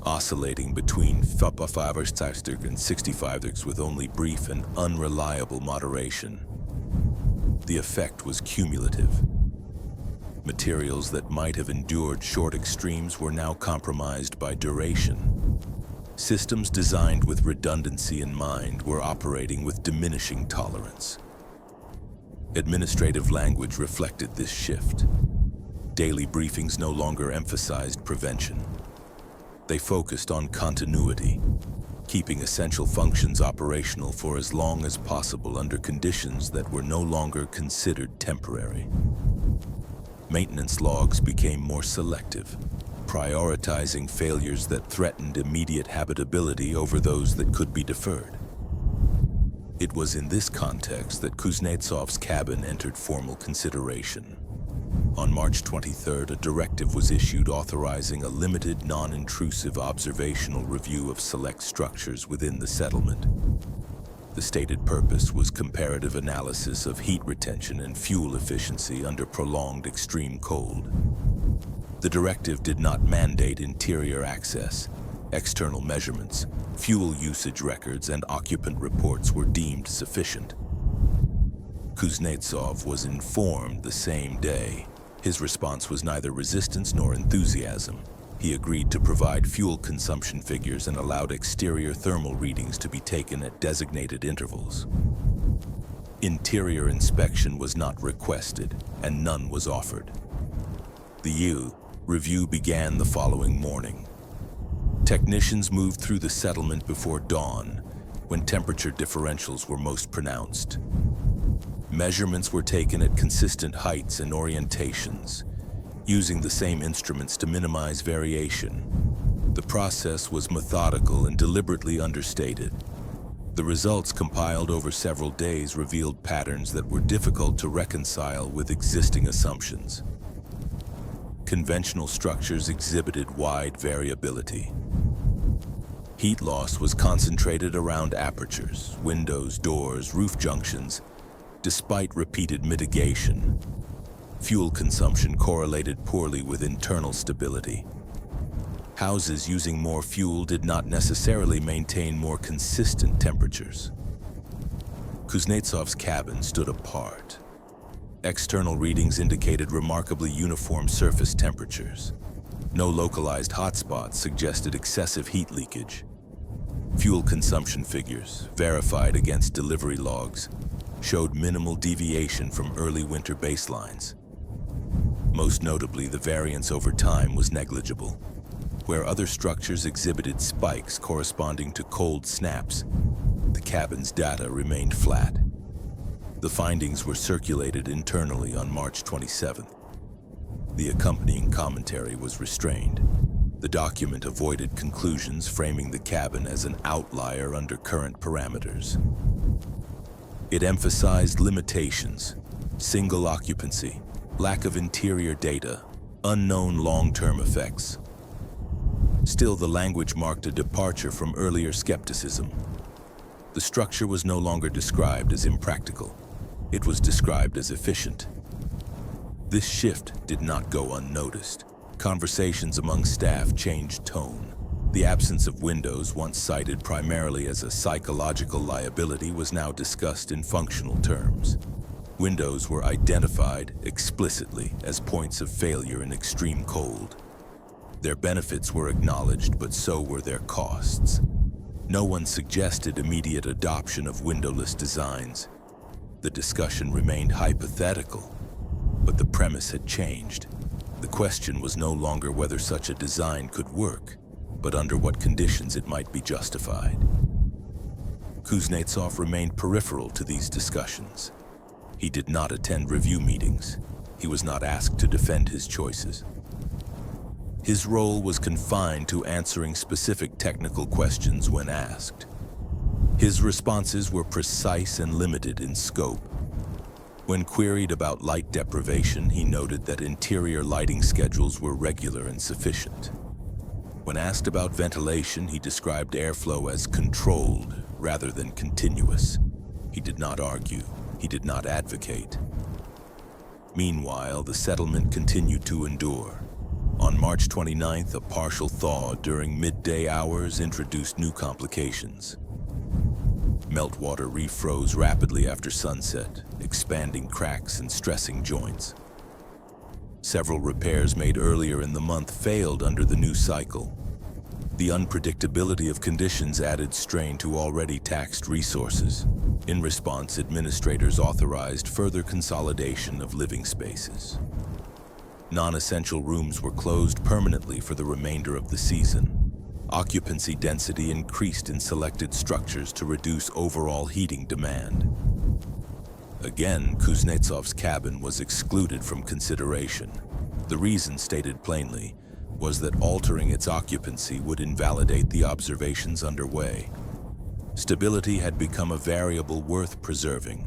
oscillating between 55 and 65 with only brief and unreliable moderation. The effect was cumulative. Materials that might have endured short extremes were now compromised by duration. Systems designed with redundancy in mind were operating with diminishing tolerance. Administrative language reflected this shift. Daily briefings no longer emphasized prevention. They focused on continuity, keeping essential functions operational for as long as possible under conditions that were no longer considered temporary. Maintenance logs became more selective, prioritizing failures that threatened immediate habitability over those that could be deferred. It was in this context that Kuznetsov's cabin entered formal consideration. On March 23rd, a directive was issued authorizing a limited, non-intrusive observational review of select structures within the settlement. The stated purpose was comparative analysis of heat retention and fuel efficiency under prolonged extreme cold. The directive did not mandate interior access. External measurements, fuel usage records, and occupant reports were deemed sufficient. Kuznetsov was informed the same day. His response was neither resistance nor enthusiasm. He agreed to provide fuel consumption figures and allowed exterior thermal readings to be taken at designated intervals. Interior inspection was not requested, and none was offered. The review began the following morning. Technicians moved through the settlement before dawn, when temperature differentials were most pronounced. Measurements were taken at consistent heights and orientations, using the same instruments to minimize variation. The process was methodical and deliberately understated. The results compiled over several days revealed patterns that were difficult to reconcile with existing assumptions. Conventional structures exhibited wide variability. Heat loss was concentrated around apertures, windows, doors, roof junctions, despite repeated mitigation. Fuel consumption correlated poorly with internal stability. Houses using more fuel did not necessarily maintain more consistent temperatures. Kuznetsov's cabin stood apart. External readings indicated remarkably uniform surface temperatures. No localized hotspots suggested excessive heat leakage. Fuel consumption figures, verified against delivery logs, showed minimal deviation from early winter baselines. Most notably, the variance over time was negligible. Where other structures exhibited spikes corresponding to cold snaps, the cabin's data remained flat. The findings were circulated internally on March 27th. The accompanying commentary was restrained. The document avoided conclusions, framing the cabin as an outlier under current parameters. It emphasized limitations: single occupancy, lack of interior data, unknown long-term effects. Still, the language marked a departure from earlier skepticism. The structure was no longer described as impractical. It was described as efficient. This shift did not go unnoticed. Conversations among staff changed tone. The absence of windows, once cited primarily as a psychological liability, was now discussed in functional terms. Windows were identified explicitly as points of failure in extreme cold. Their benefits were acknowledged, but so were their costs. No one suggested immediate adoption of windowless designs. The discussion remained hypothetical, but the premise had changed. The question was no longer whether such a design could work, but under what conditions it might be justified. Kuznetsov remained peripheral to these discussions. He did not attend review meetings. He was not asked to defend his choices. His role was confined to answering specific technical questions when asked. His responses were precise and limited in scope. When queried about light deprivation, he noted that interior lighting schedules were regular and sufficient. When asked about ventilation, he described airflow as controlled rather than continuous. He did not argue. He did not advocate. Meanwhile, the settlement continued to endure. On March 29th, a partial thaw during midday hours introduced new complications. Meltwater refroze rapidly after sunset, expanding cracks and stressing joints. Several repairs made earlier in the month failed under the new cycle. The unpredictability of conditions added strain to already taxed resources. In response, administrators authorized further consolidation of living spaces. Non-essential rooms were closed permanently for the remainder of the season. Occupancy density increased in selected structures to reduce overall heating demand. Again, Kuznetsov's cabin was excluded from consideration. The reason, stated plainly, was that altering its occupancy would invalidate the observations underway. Stability had become a variable worth preserving.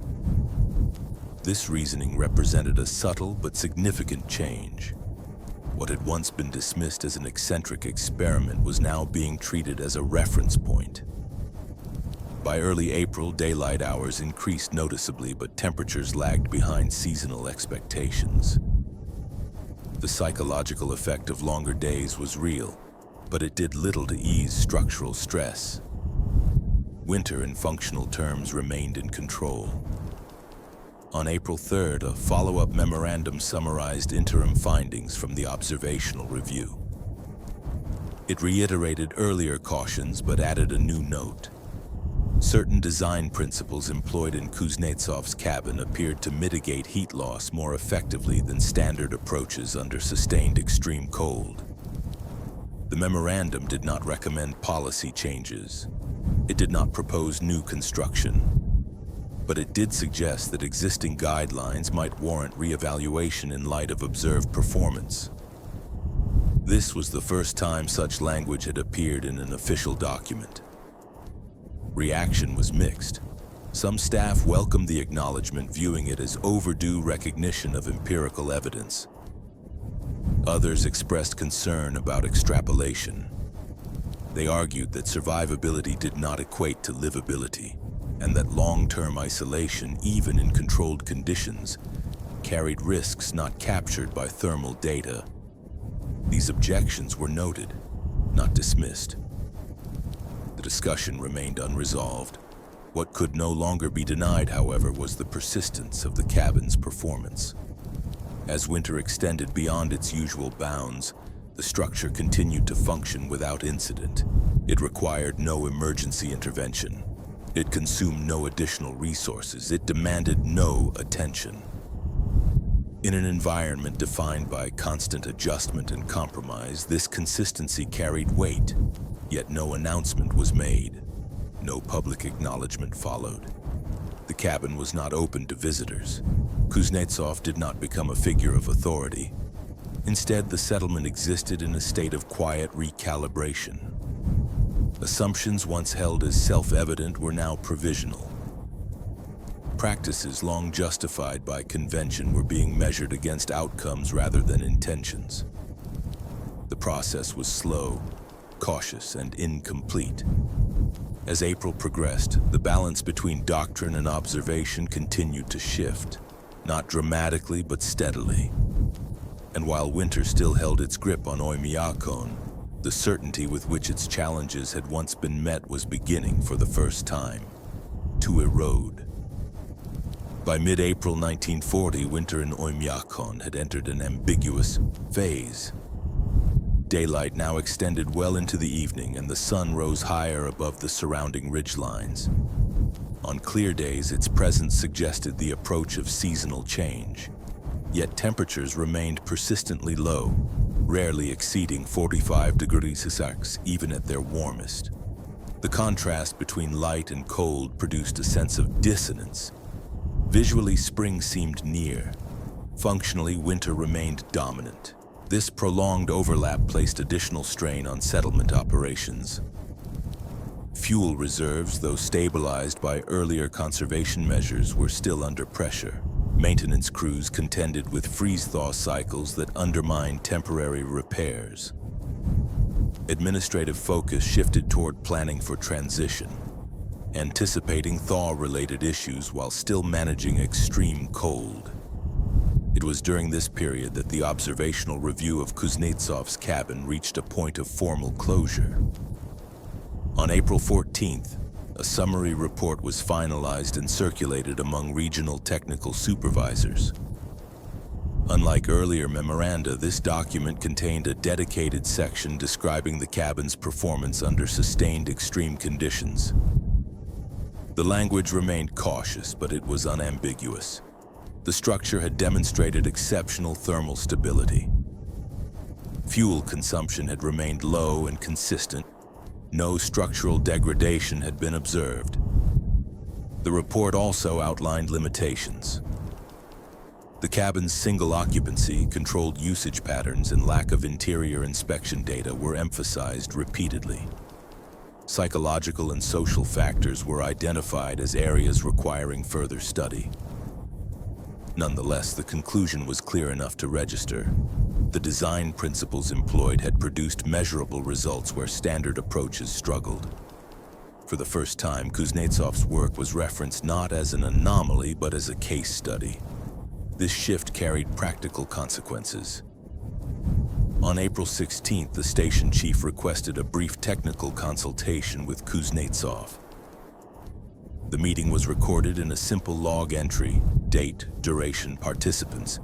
This reasoning represented a subtle but significant change. What had once been dismissed as an eccentric experiment was now being treated as a reference point. By early April, daylight hours increased noticeably, but temperatures lagged behind seasonal expectations. The psychological effect of longer days was real, but it did little to ease structural stress. Winter, in functional terms, remained in control. On April 3rd, a follow-up memorandum summarized interim findings from the observational review. It reiterated earlier cautions but added a new note. Certain design principles employed in Kuznetsov's cabin appeared to mitigate heat loss more effectively than standard approaches under sustained extreme cold. The memorandum did not recommend policy changes. It did not propose new construction. But it did suggest that existing guidelines might warrant reevaluation in light of observed performance. This was the first time such language had appeared in an official document. Reaction was mixed. Some staff welcomed the acknowledgement, viewing it as overdue recognition of empirical evidence. Others expressed concern about extrapolation. They argued that survivability did not equate to livability, and that long-term isolation, even in controlled conditions, carried risks not captured by thermal data. These objections were noted, not dismissed. The discussion remained unresolved. What could no longer be denied, however, was the persistence of the cabin's performance. As winter extended beyond its usual bounds, the structure continued to function without incident. It required no emergency intervention. It consumed no additional resources. It demanded no attention. In an environment defined by constant adjustment and compromise, this consistency carried weight, yet no announcement was made. No public acknowledgement followed. The cabin was not open to visitors. Kuznetsov did not become a figure of authority. Instead, the settlement existed in a state of quiet recalibration. Assumptions once held as self-evident were now provisional. Practices long justified by convention were being measured against outcomes rather than intentions. The process was slow, cautious, and incomplete. As April progressed, the balance between doctrine and observation continued to shift, not dramatically but steadily. And while winter still held its grip on Oymyakon, the certainty with which its challenges had once been met was beginning, for the first time, to erode. By mid-April 1940, winter in Oymyakon had entered an ambiguous phase. Daylight now extended well into the evening, and the sun rose higher above the surrounding ridgelines. On clear days, its presence suggested the approach of seasonal change. Yet temperatures remained persistently low, rarely exceeding 45 degrees Celsius even at their warmest. The contrast between light and cold produced a sense of dissonance. Visually, spring seemed near. Functionally, winter remained dominant. This prolonged overlap placed additional strain on settlement operations. Fuel reserves, though stabilized by earlier conservation measures, were still under pressure. Maintenance crews contended with freeze-thaw cycles that undermined temporary repairs. Administrative focus shifted toward planning for transition, anticipating thaw-related issues while still managing extreme cold. It was during this period that the observational review of Kuznetsov's cabin reached a point of formal closure. On April 14th, a summary report was finalized and circulated among regional technical supervisors. Unlike earlier memoranda, this document contained a dedicated section describing the cabin's performance under sustained extreme conditions. The language remained cautious, but it was unambiguous. The structure had demonstrated exceptional thermal stability. Fuel consumption had remained low and consistent. No structural degradation had been observed. The report also outlined limitations. The cabin's single occupancy, controlled usage patterns, and lack of interior inspection data were emphasized repeatedly. Psychological and social factors were identified as areas requiring further study. Nonetheless, the conclusion was clear enough to register. The design principles employed had produced measurable results where standard approaches struggled. For the first time, Kuznetsov's work was referenced not as an anomaly but as a case study. This shift carried practical consequences. On April 16th, the station chief requested a brief technical consultation with Kuznetsov. The meeting was recorded in a simple log entry: date, duration, participants,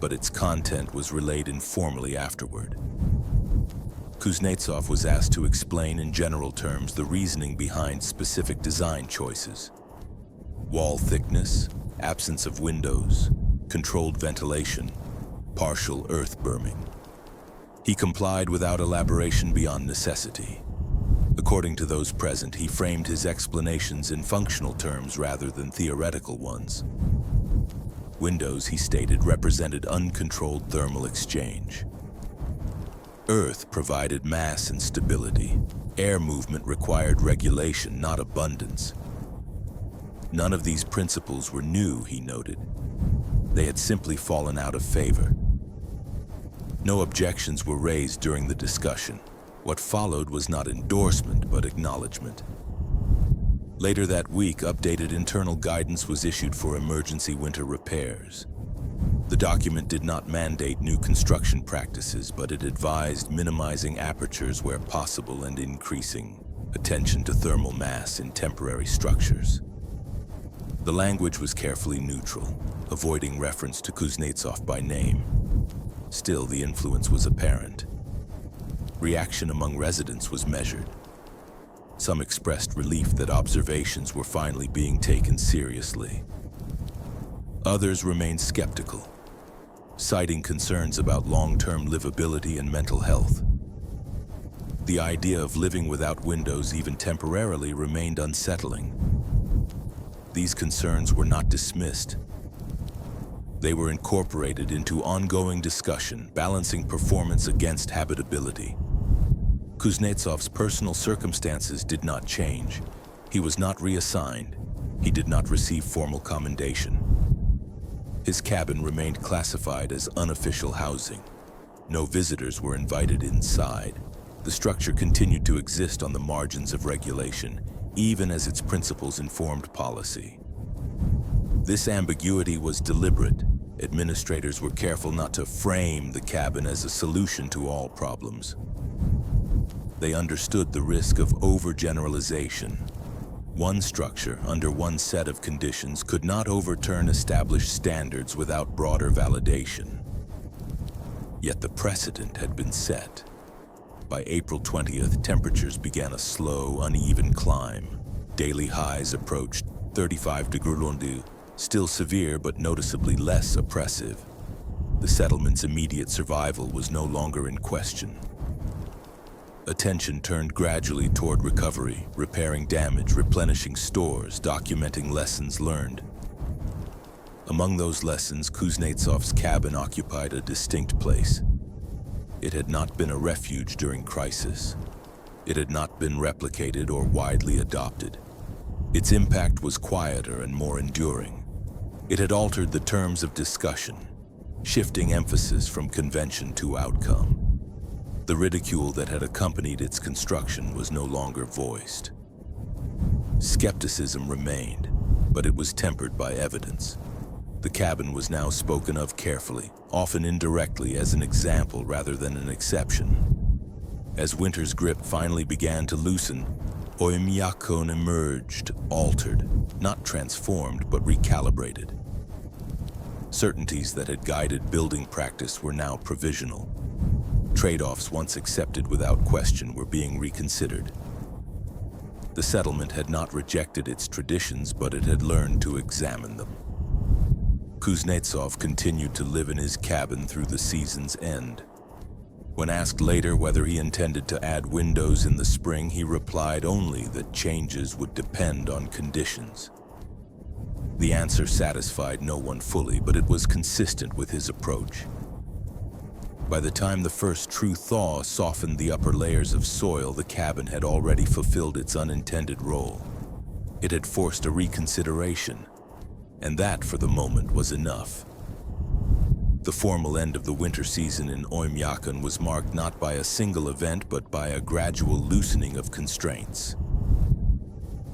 but its content was relayed informally afterward. Kuznetsov was asked to explain in general terms the reasoning behind specific design choices: wall thickness, absence of windows, controlled ventilation, partial earth berming. He complied without elaboration beyond necessity. According to those present, he framed his explanations in functional terms rather than theoretical ones. Windows, he stated, represented uncontrolled thermal exchange. Earth provided mass and stability. Air movement required regulation, not abundance. None of these principles were new, he noted. They had simply fallen out of favor. No objections were raised during the discussion. What followed was not endorsement, but acknowledgement. Later that week, updated internal guidance was issued for emergency winter repairs. The document did not mandate new construction practices, but it advised minimizing apertures where possible and increasing attention to thermal mass in temporary structures. The language was carefully neutral, avoiding reference to Kuznetsov by name. Still, the influence was apparent. Reaction among residents was measured. Some expressed relief that observations were finally being taken seriously. Others remained skeptical, citing concerns about long-term livability and mental health. The idea of living without windows, even temporarily, remained unsettling. These concerns were not dismissed. They were incorporated into ongoing discussion, balancing performance against habitability. Kuznetsov's personal circumstances did not change. He was not reassigned. He did not receive formal commendation. His cabin remained classified as unofficial housing. No visitors were invited inside. The structure continued to exist on the margins of regulation, even as its principles informed policy. This ambiguity was deliberate. Administrators were careful not to frame the cabin as a solution to all problems. They understood the risk of overgeneralization. One structure, under one set of conditions, could not overturn established standards without broader validation. Yet the precedent had been set. By April 20th, temperatures began a slow, uneven climb. Daily highs approached 35 degrees, still severe but noticeably less oppressive. The settlement's immediate survival was no longer in question. Attention turned gradually toward recovery, repairing damage, replenishing stores, documenting lessons learned. Among those lessons, Kuznetsov's cabin occupied a distinct place. It had not been a refuge during crisis. It had not been replicated or widely adopted. Its impact was quieter and more enduring. It had altered the terms of discussion, shifting emphasis from convention to outcome. The ridicule that had accompanied its construction was no longer voiced. Skepticism remained, but it was tempered by evidence. The cabin was now spoken of carefully, often indirectly as an example rather than an exception. As winter's grip finally began to loosen, Oymyakon emerged, altered, not transformed but recalibrated. Certainties that had guided building practice were now provisional. Trade-offs once accepted without question were being reconsidered. The settlement had not rejected its traditions, but it had learned to examine them. Kuznetsov continued to live in his cabin through the season's end. When asked later whether he intended to add windows in the spring, he replied only that changes would depend on conditions. The answer satisfied no one fully, but it was consistent with his approach. By the time the first true thaw softened the upper layers of soil, the cabin had already fulfilled its unintended role. It had forced a reconsideration, and that, for the moment, was enough. The formal end of the winter season in Oymyakon was marked not by a single event, but by a gradual loosening of constraints.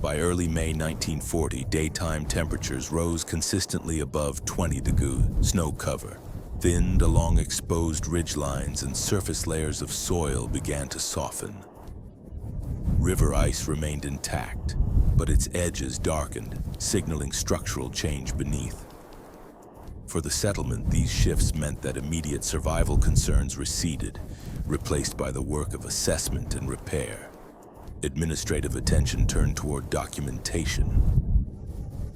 By early May 1940, daytime temperatures rose consistently above 20 degrees. Snow cover thinned along exposed ridgelines, and surface layers of soil began to soften. River ice remained intact, but its edges darkened, signaling structural change beneath. For the settlement, these shifts meant that immediate survival concerns receded, replaced by the work of assessment and repair. Administrative attention turned toward documentation.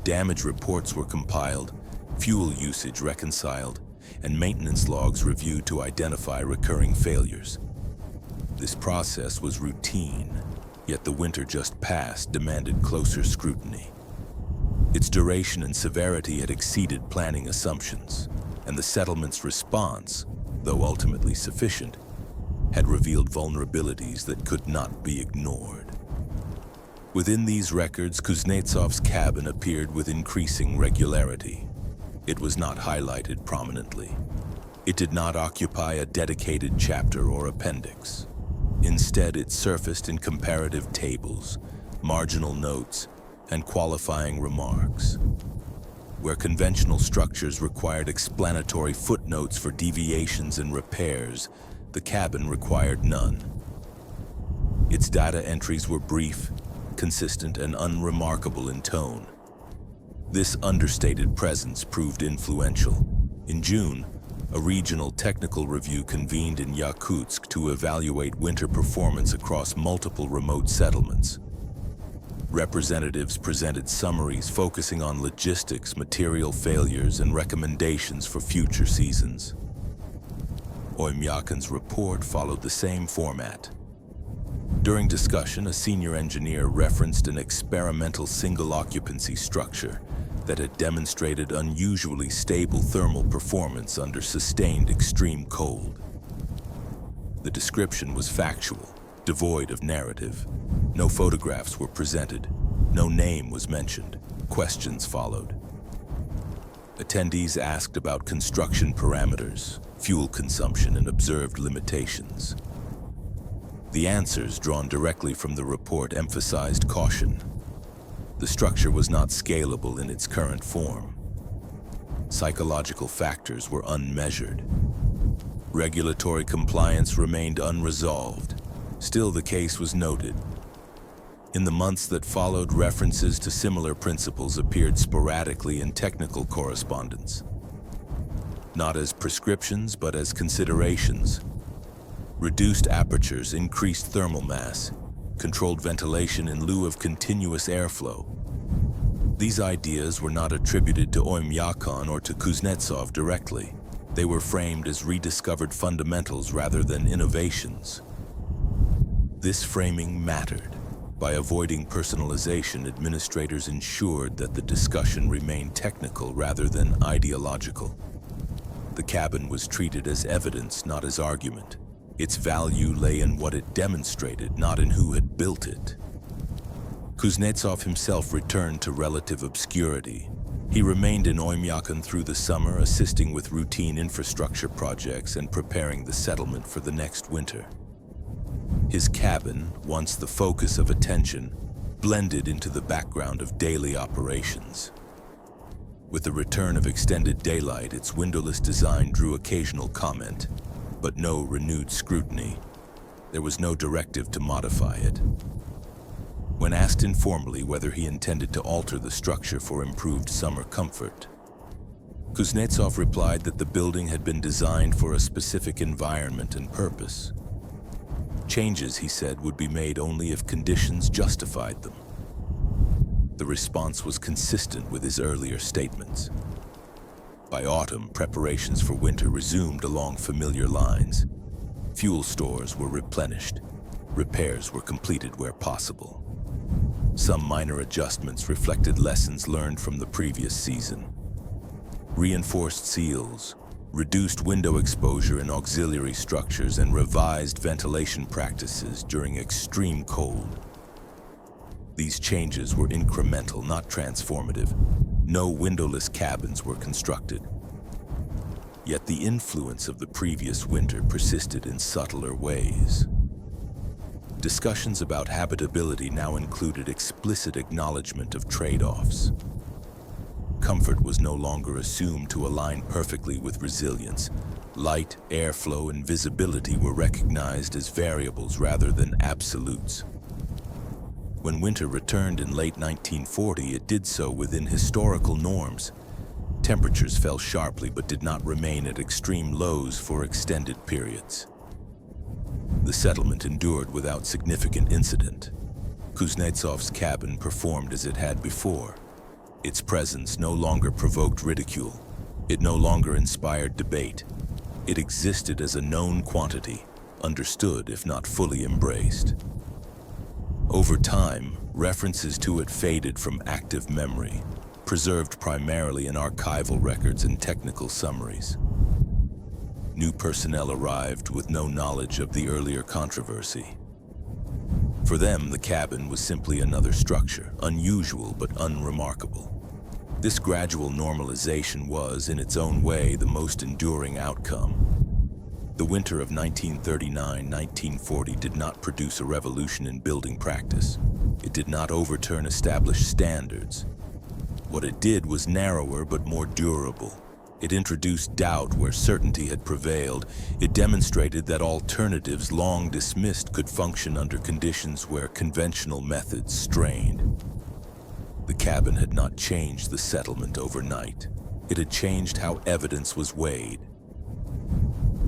Damage reports were compiled, fuel usage reconciled, and maintenance logs reviewed to identify recurring failures. This process was routine, yet the winter just past demanded closer scrutiny. Its duration and severity had exceeded planning assumptions, and the settlement's response, though ultimately sufficient, had revealed vulnerabilities that could not be ignored. Within these records, Kuznetsov's cabin appeared with increasing regularity. It was not highlighted prominently. It did not occupy a dedicated chapter or appendix. Instead, it surfaced in comparative tables, marginal notes, and qualifying remarks. Where conventional structures required explanatory footnotes for deviations and repairs, the cabin required none. Its data entries were brief, consistent, and unremarkable in tone. This understated presence proved influential. In June, a regional technical review convened in Yakutsk to evaluate winter performance across multiple remote settlements. Representatives presented summaries focusing on logistics, material failures, and recommendations for future seasons. Oymyakon's report followed the same format. During discussion, a senior engineer referenced an experimental single-occupancy structure, that had demonstrated unusually stable thermal performance under sustained extreme cold. The description was factual, devoid of narrative. No photographs were presented, no name was mentioned. Questions followed. Attendees asked about construction parameters, fuel consumption, and observed limitations. The answers drawn directly from the report emphasized caution. The structure was not scalable in its current form. Psychological factors were unmeasured. Regulatory compliance remained unresolved. Still, the case was noted. In the months that followed, references to similar principles appeared sporadically in technical correspondence. Not as prescriptions, but as considerations. Reduced apertures, increased thermal mass, controlled ventilation in lieu of continuous airflow. These ideas were not attributed to Oymyakon or to Kuznetsov directly. They were framed as rediscovered fundamentals rather than innovations. This framing mattered. By avoiding personalization, administrators ensured that the discussion remained technical rather than ideological. The cabin was treated as evidence, not as argument. Its value lay in what it demonstrated, not in who had built it. Kuznetsov himself returned to relative obscurity. He remained in Oymyakon through the summer, assisting with routine infrastructure projects and preparing the settlement for the next winter. His cabin, once the focus of attention, blended into the background of daily operations. With the return of extended daylight, its windowless design drew occasional comment, but no renewed scrutiny. There was no directive to modify it. When asked informally whether he intended to alter the structure for improved summer comfort, Kuznetsov replied that the building had been designed for a specific environment and purpose. Changes, he said, would be made only if conditions justified them. The response was consistent with his earlier statements. By autumn, preparations for winter resumed along familiar lines. Fuel stores were replenished. Repairs were completed where possible. Some minor adjustments reflected lessons learned from the previous season. Reinforced seals, reduced window exposure in auxiliary structures, and revised ventilation practices during extreme cold. These changes were incremental, not transformative. No windowless cabins were constructed. Yet the influence of the previous winter persisted in subtler ways. Discussions about habitability now included explicit acknowledgement of trade-offs. Comfort was no longer assumed to align perfectly with resilience. Light, airflow, and visibility were recognized as variables rather than absolutes. When winter returned in late 1940, it did so within historical norms. Temperatures fell sharply but did not remain at extreme lows for extended periods. The settlement endured without significant incident. Kuznetsov's cabin performed as it had before. Its presence no longer provoked ridicule. It no longer inspired debate. It existed as a known quantity, understood if not fully embraced. Over time, references to it faded from active memory, preserved primarily in archival records and technical summaries. New personnel arrived with no knowledge of the earlier controversy. For them, the cabin was simply another structure, unusual but unremarkable. This gradual normalization was, in its own way, the most enduring outcome. The winter of 1939-1940 did not produce a revolution in building practice. It did not overturn established standards. What it did was narrower but more durable. It introduced doubt where certainty had prevailed. It demonstrated that alternatives long dismissed could function under conditions where conventional methods strained. The cabin had not changed the settlement overnight. It had changed how evidence was weighed.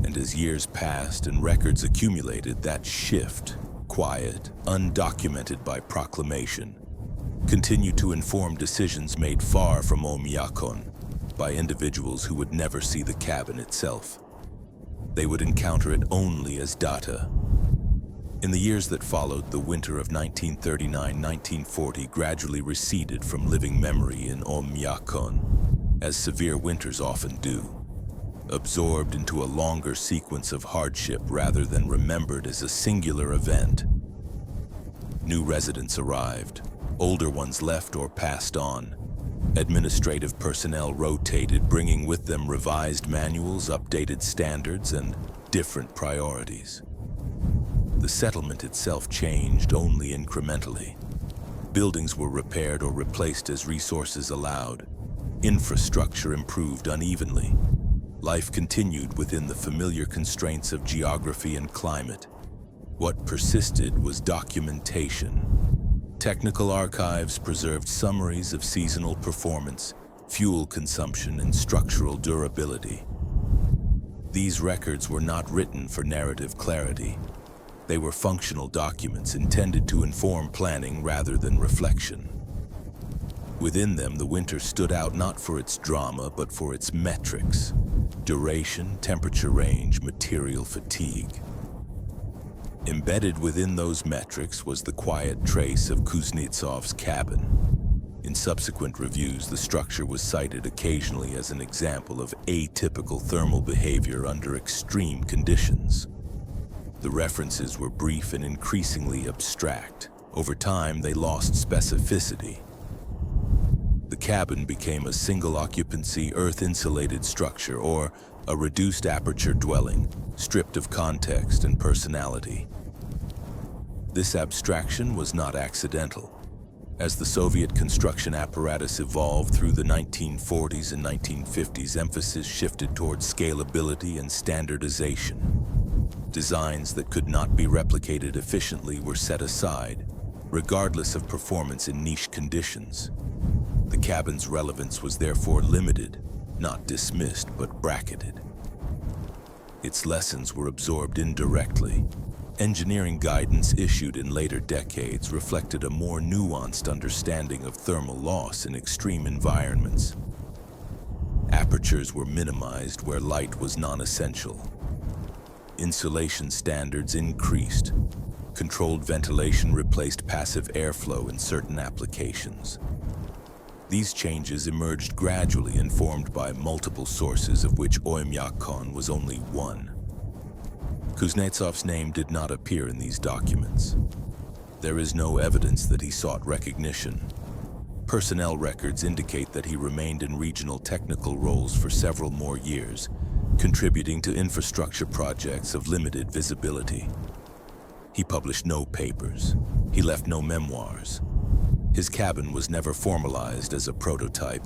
And as years passed and records accumulated, that shift, quiet, undocumented by proclamation, continued to inform decisions made far from Oymyakon by individuals who would never see the cabin itself. They would encounter it only as data. In the years that followed, the winter of 1939-1940 gradually receded from living memory in Oymyakon, as severe winters often do, absorbed into a longer sequence of hardship rather than remembered as a singular event. New residents arrived, older ones left or passed on. Administrative personnel rotated, bringing with them revised manuals, updated standards, and different priorities. The settlement itself changed only incrementally. Buildings were repaired or replaced as resources allowed. Infrastructure improved unevenly. Life continued within the familiar constraints of geography and climate. What persisted was documentation. Technical archives preserved summaries of seasonal performance, fuel consumption, and structural durability. These records were not written for narrative clarity. They were functional documents intended to inform planning rather than reflection. Within them, the winter stood out not for its drama, but for its metrics: duration, temperature range, material fatigue. Embedded within those metrics was the quiet trace of Kuznetsov's cabin. In subsequent reviews, the structure was cited occasionally as an example of atypical thermal behavior under extreme conditions. The references were brief and increasingly abstract. Over time, they lost specificity. The cabin became a single-occupancy, earth-insulated structure, or a reduced aperture dwelling, stripped of context and personality. This abstraction was not accidental. As the Soviet construction apparatus evolved through the 1940s and 1950s, emphasis shifted towards scalability and standardization. Designs that could not be replicated efficiently were set aside, regardless of performance in niche conditions. The cabin's relevance was therefore limited, not dismissed, but bracketed. Its lessons were absorbed indirectly. Engineering guidance issued in later decades reflected a more nuanced understanding of thermal loss in extreme environments. Apertures were minimized where light was non-essential. Insulation standards increased. Controlled ventilation replaced passive airflow in certain applications. These changes emerged gradually, informed by multiple sources, of which Oymyakon was only one. Kuznetsov's name did not appear in these documents. There is no evidence that he sought recognition. Personnel records indicate that he remained in regional technical roles for several more years, contributing to infrastructure projects of limited visibility. He published no papers. He left no memoirs. His cabin was never formalized as a prototype.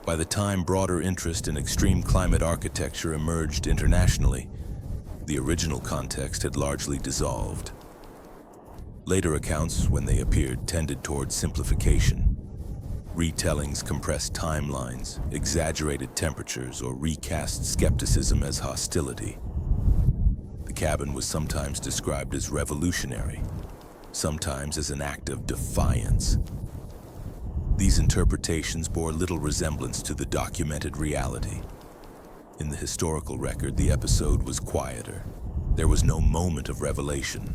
By the time broader interest in extreme climate architecture emerged internationally, the original context had largely dissolved. Later accounts, when they appeared, tended towards simplification. Retellings compressed timelines, exaggerated temperatures, or recast skepticism as hostility. The cabin was sometimes described as revolutionary, sometimes as an act of defiance. These interpretations bore little resemblance to the documented reality. In the historical record, the episode was quieter. There was no moment of revelation,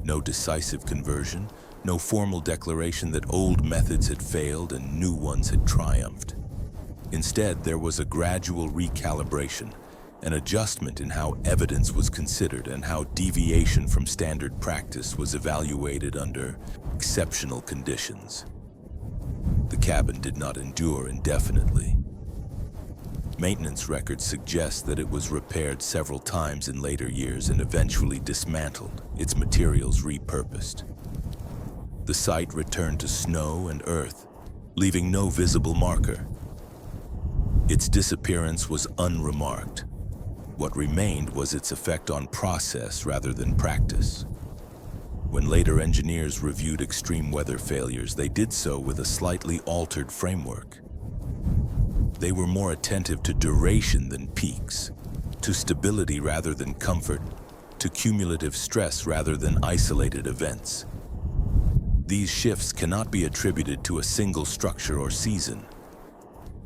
no decisive conversion, no formal declaration that old methods had failed and new ones had triumphed. Instead, there was a gradual recalibration, an adjustment in how evidence was considered and how deviation from standard practice was evaluated under exceptional conditions. The cabin did not endure indefinitely. Maintenance records suggest that it was repaired several times in later years and eventually dismantled, its materials repurposed. The site returned to snow and earth, leaving no visible marker. Its disappearance was unremarked. What remained was its effect on process rather than practice. When later engineers reviewed extreme weather failures, they did so with a slightly altered framework. They were more attentive to duration than peaks, to stability rather than comfort, to cumulative stress rather than isolated events. These shifts cannot be attributed to a single structure or season,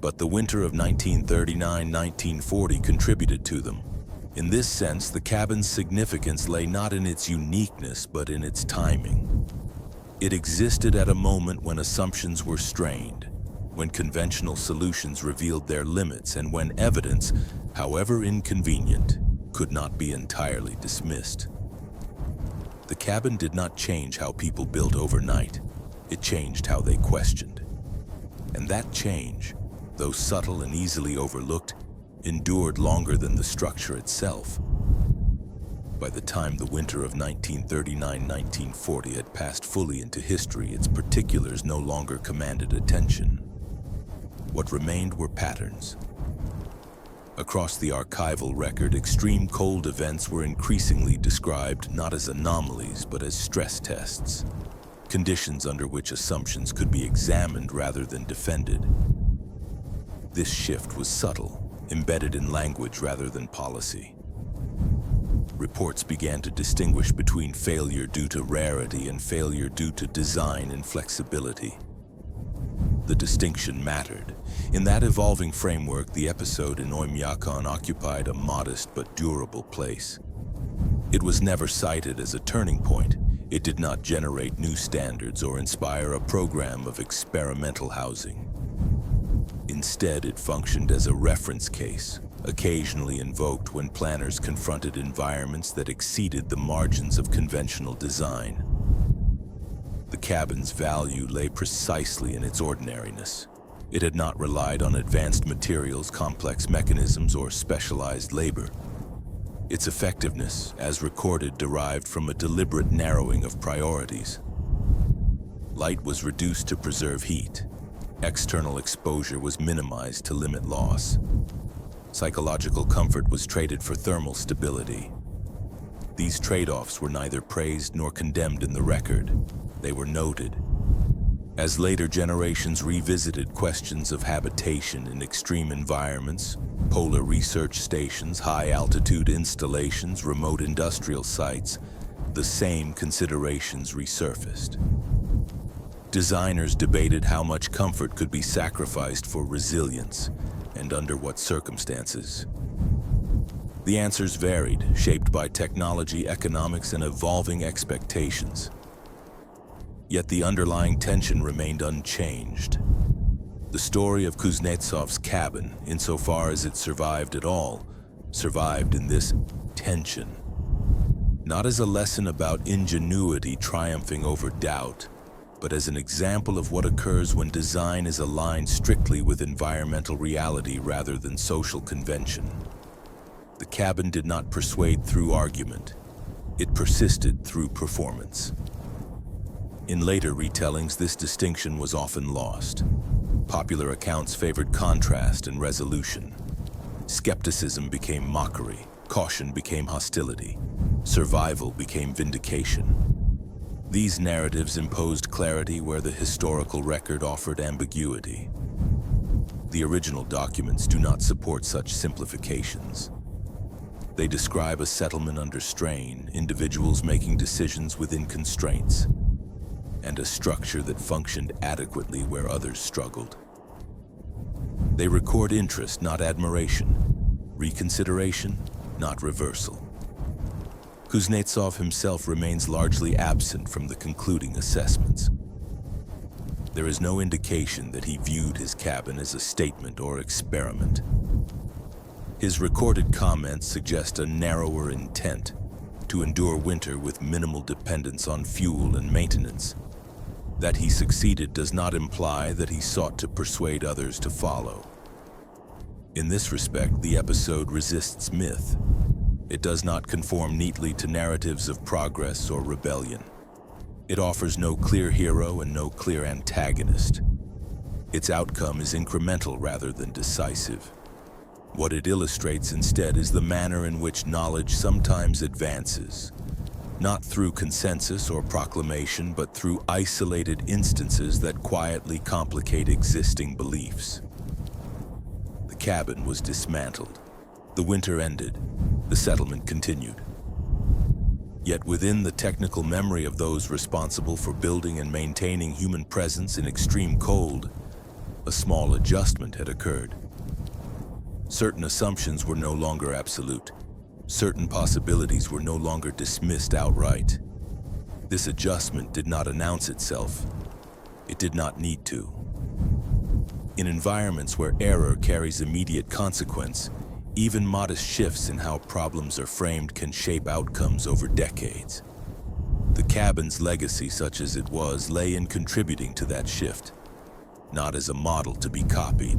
but the winter of 1939-1940 contributed to them. In this sense, the cabin's significance lay not in its uniqueness, but in its timing. It existed at a moment when assumptions were strained, when conventional solutions revealed their limits, and when evidence, however inconvenient, could not be entirely dismissed. The cabin did not change how people built overnight. It changed how they questioned. And that change, though subtle and easily overlooked, endured longer than the structure itself. By the time the winter of 1939-1940 had passed fully into history, its particulars no longer commanded attention. What remained were patterns. Across the archival record, extreme cold events were increasingly described not as anomalies, but as stress tests, conditions under which assumptions could be examined rather than defended. This shift was subtle, embedded in language rather than policy. Reports began to distinguish between failure due to rarity and failure due to design inflexibility. The distinction mattered. In that evolving framework, the episode in Oymyakon occupied a modest but durable place. It was never cited as a turning point. It did not generate new standards or inspire a program of experimental housing. Instead, it functioned as a reference case, occasionally invoked when planners confronted environments that exceeded the margins of conventional design. The cabin's value lay precisely in its ordinariness. It had not relied on advanced materials, complex mechanisms, or specialized labor. Its effectiveness, as recorded, derived from a deliberate narrowing of priorities. Light was reduced to preserve heat. External exposure was minimized to limit loss. Psychological comfort was traded for thermal stability. These trade-offs were neither praised nor condemned in the record. They were noted. As later generations revisited questions of habitation in extreme environments, polar research stations, high-altitude installations, remote industrial sites, the same considerations resurfaced. Designers debated how much comfort could be sacrificed for resilience, and under what circumstances. The answers varied, shaped by technology, economics, and evolving expectations. Yet the underlying tension remained unchanged. The story of Kuznetsov's cabin, insofar as it survived at all, survived in this tension. Not as a lesson about ingenuity triumphing over doubt, but as an example of what occurs when design is aligned strictly with environmental reality rather than social convention. The cabin did not persuade through argument. It persisted through performance. In later retellings, this distinction was often lost. Popular accounts favored contrast and resolution. Skepticism became mockery. Caution became hostility. Survival became vindication. These narratives imposed clarity where the historical record offered ambiguity. The original documents do not support such simplifications. They describe a settlement under strain, individuals making decisions within constraints, and a structure that functioned adequately where others struggled. They record interest, not admiration, reconsideration, not reversal. Kuznetsov himself remains largely absent from the concluding assessments. There is no indication that he viewed his cabin as a statement or experiment. His recorded comments suggest a narrower intent, to endure winter with minimal dependence on fuel and maintenance. That he succeeded does not imply that he sought to persuade others to follow. In this respect, the episode resists myth. It does not conform neatly to narratives of progress or rebellion. It offers no clear hero and no clear antagonist. Its outcome is incremental rather than decisive. What it illustrates instead is the manner in which knowledge sometimes advances, not through consensus or proclamation, but through isolated instances that quietly complicate existing beliefs. The cabin was dismantled. The winter ended. The settlement continued. Yet within the technical memory of those responsible for building and maintaining human presence in extreme cold, a small adjustment had occurred. Certain assumptions were no longer absolute. Certain possibilities were no longer dismissed outright. This adjustment did not announce itself. It did not need to. In environments where error carries immediate consequence, even modest shifts in how problems are framed can shape outcomes over decades. The cabin's legacy, such as it was, lay in contributing to that shift, not as a model to be copied,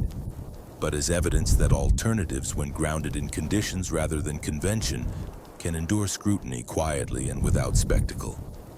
but as evidence that alternatives, when grounded in conditions rather than convention, can endure scrutiny quietly and without spectacle.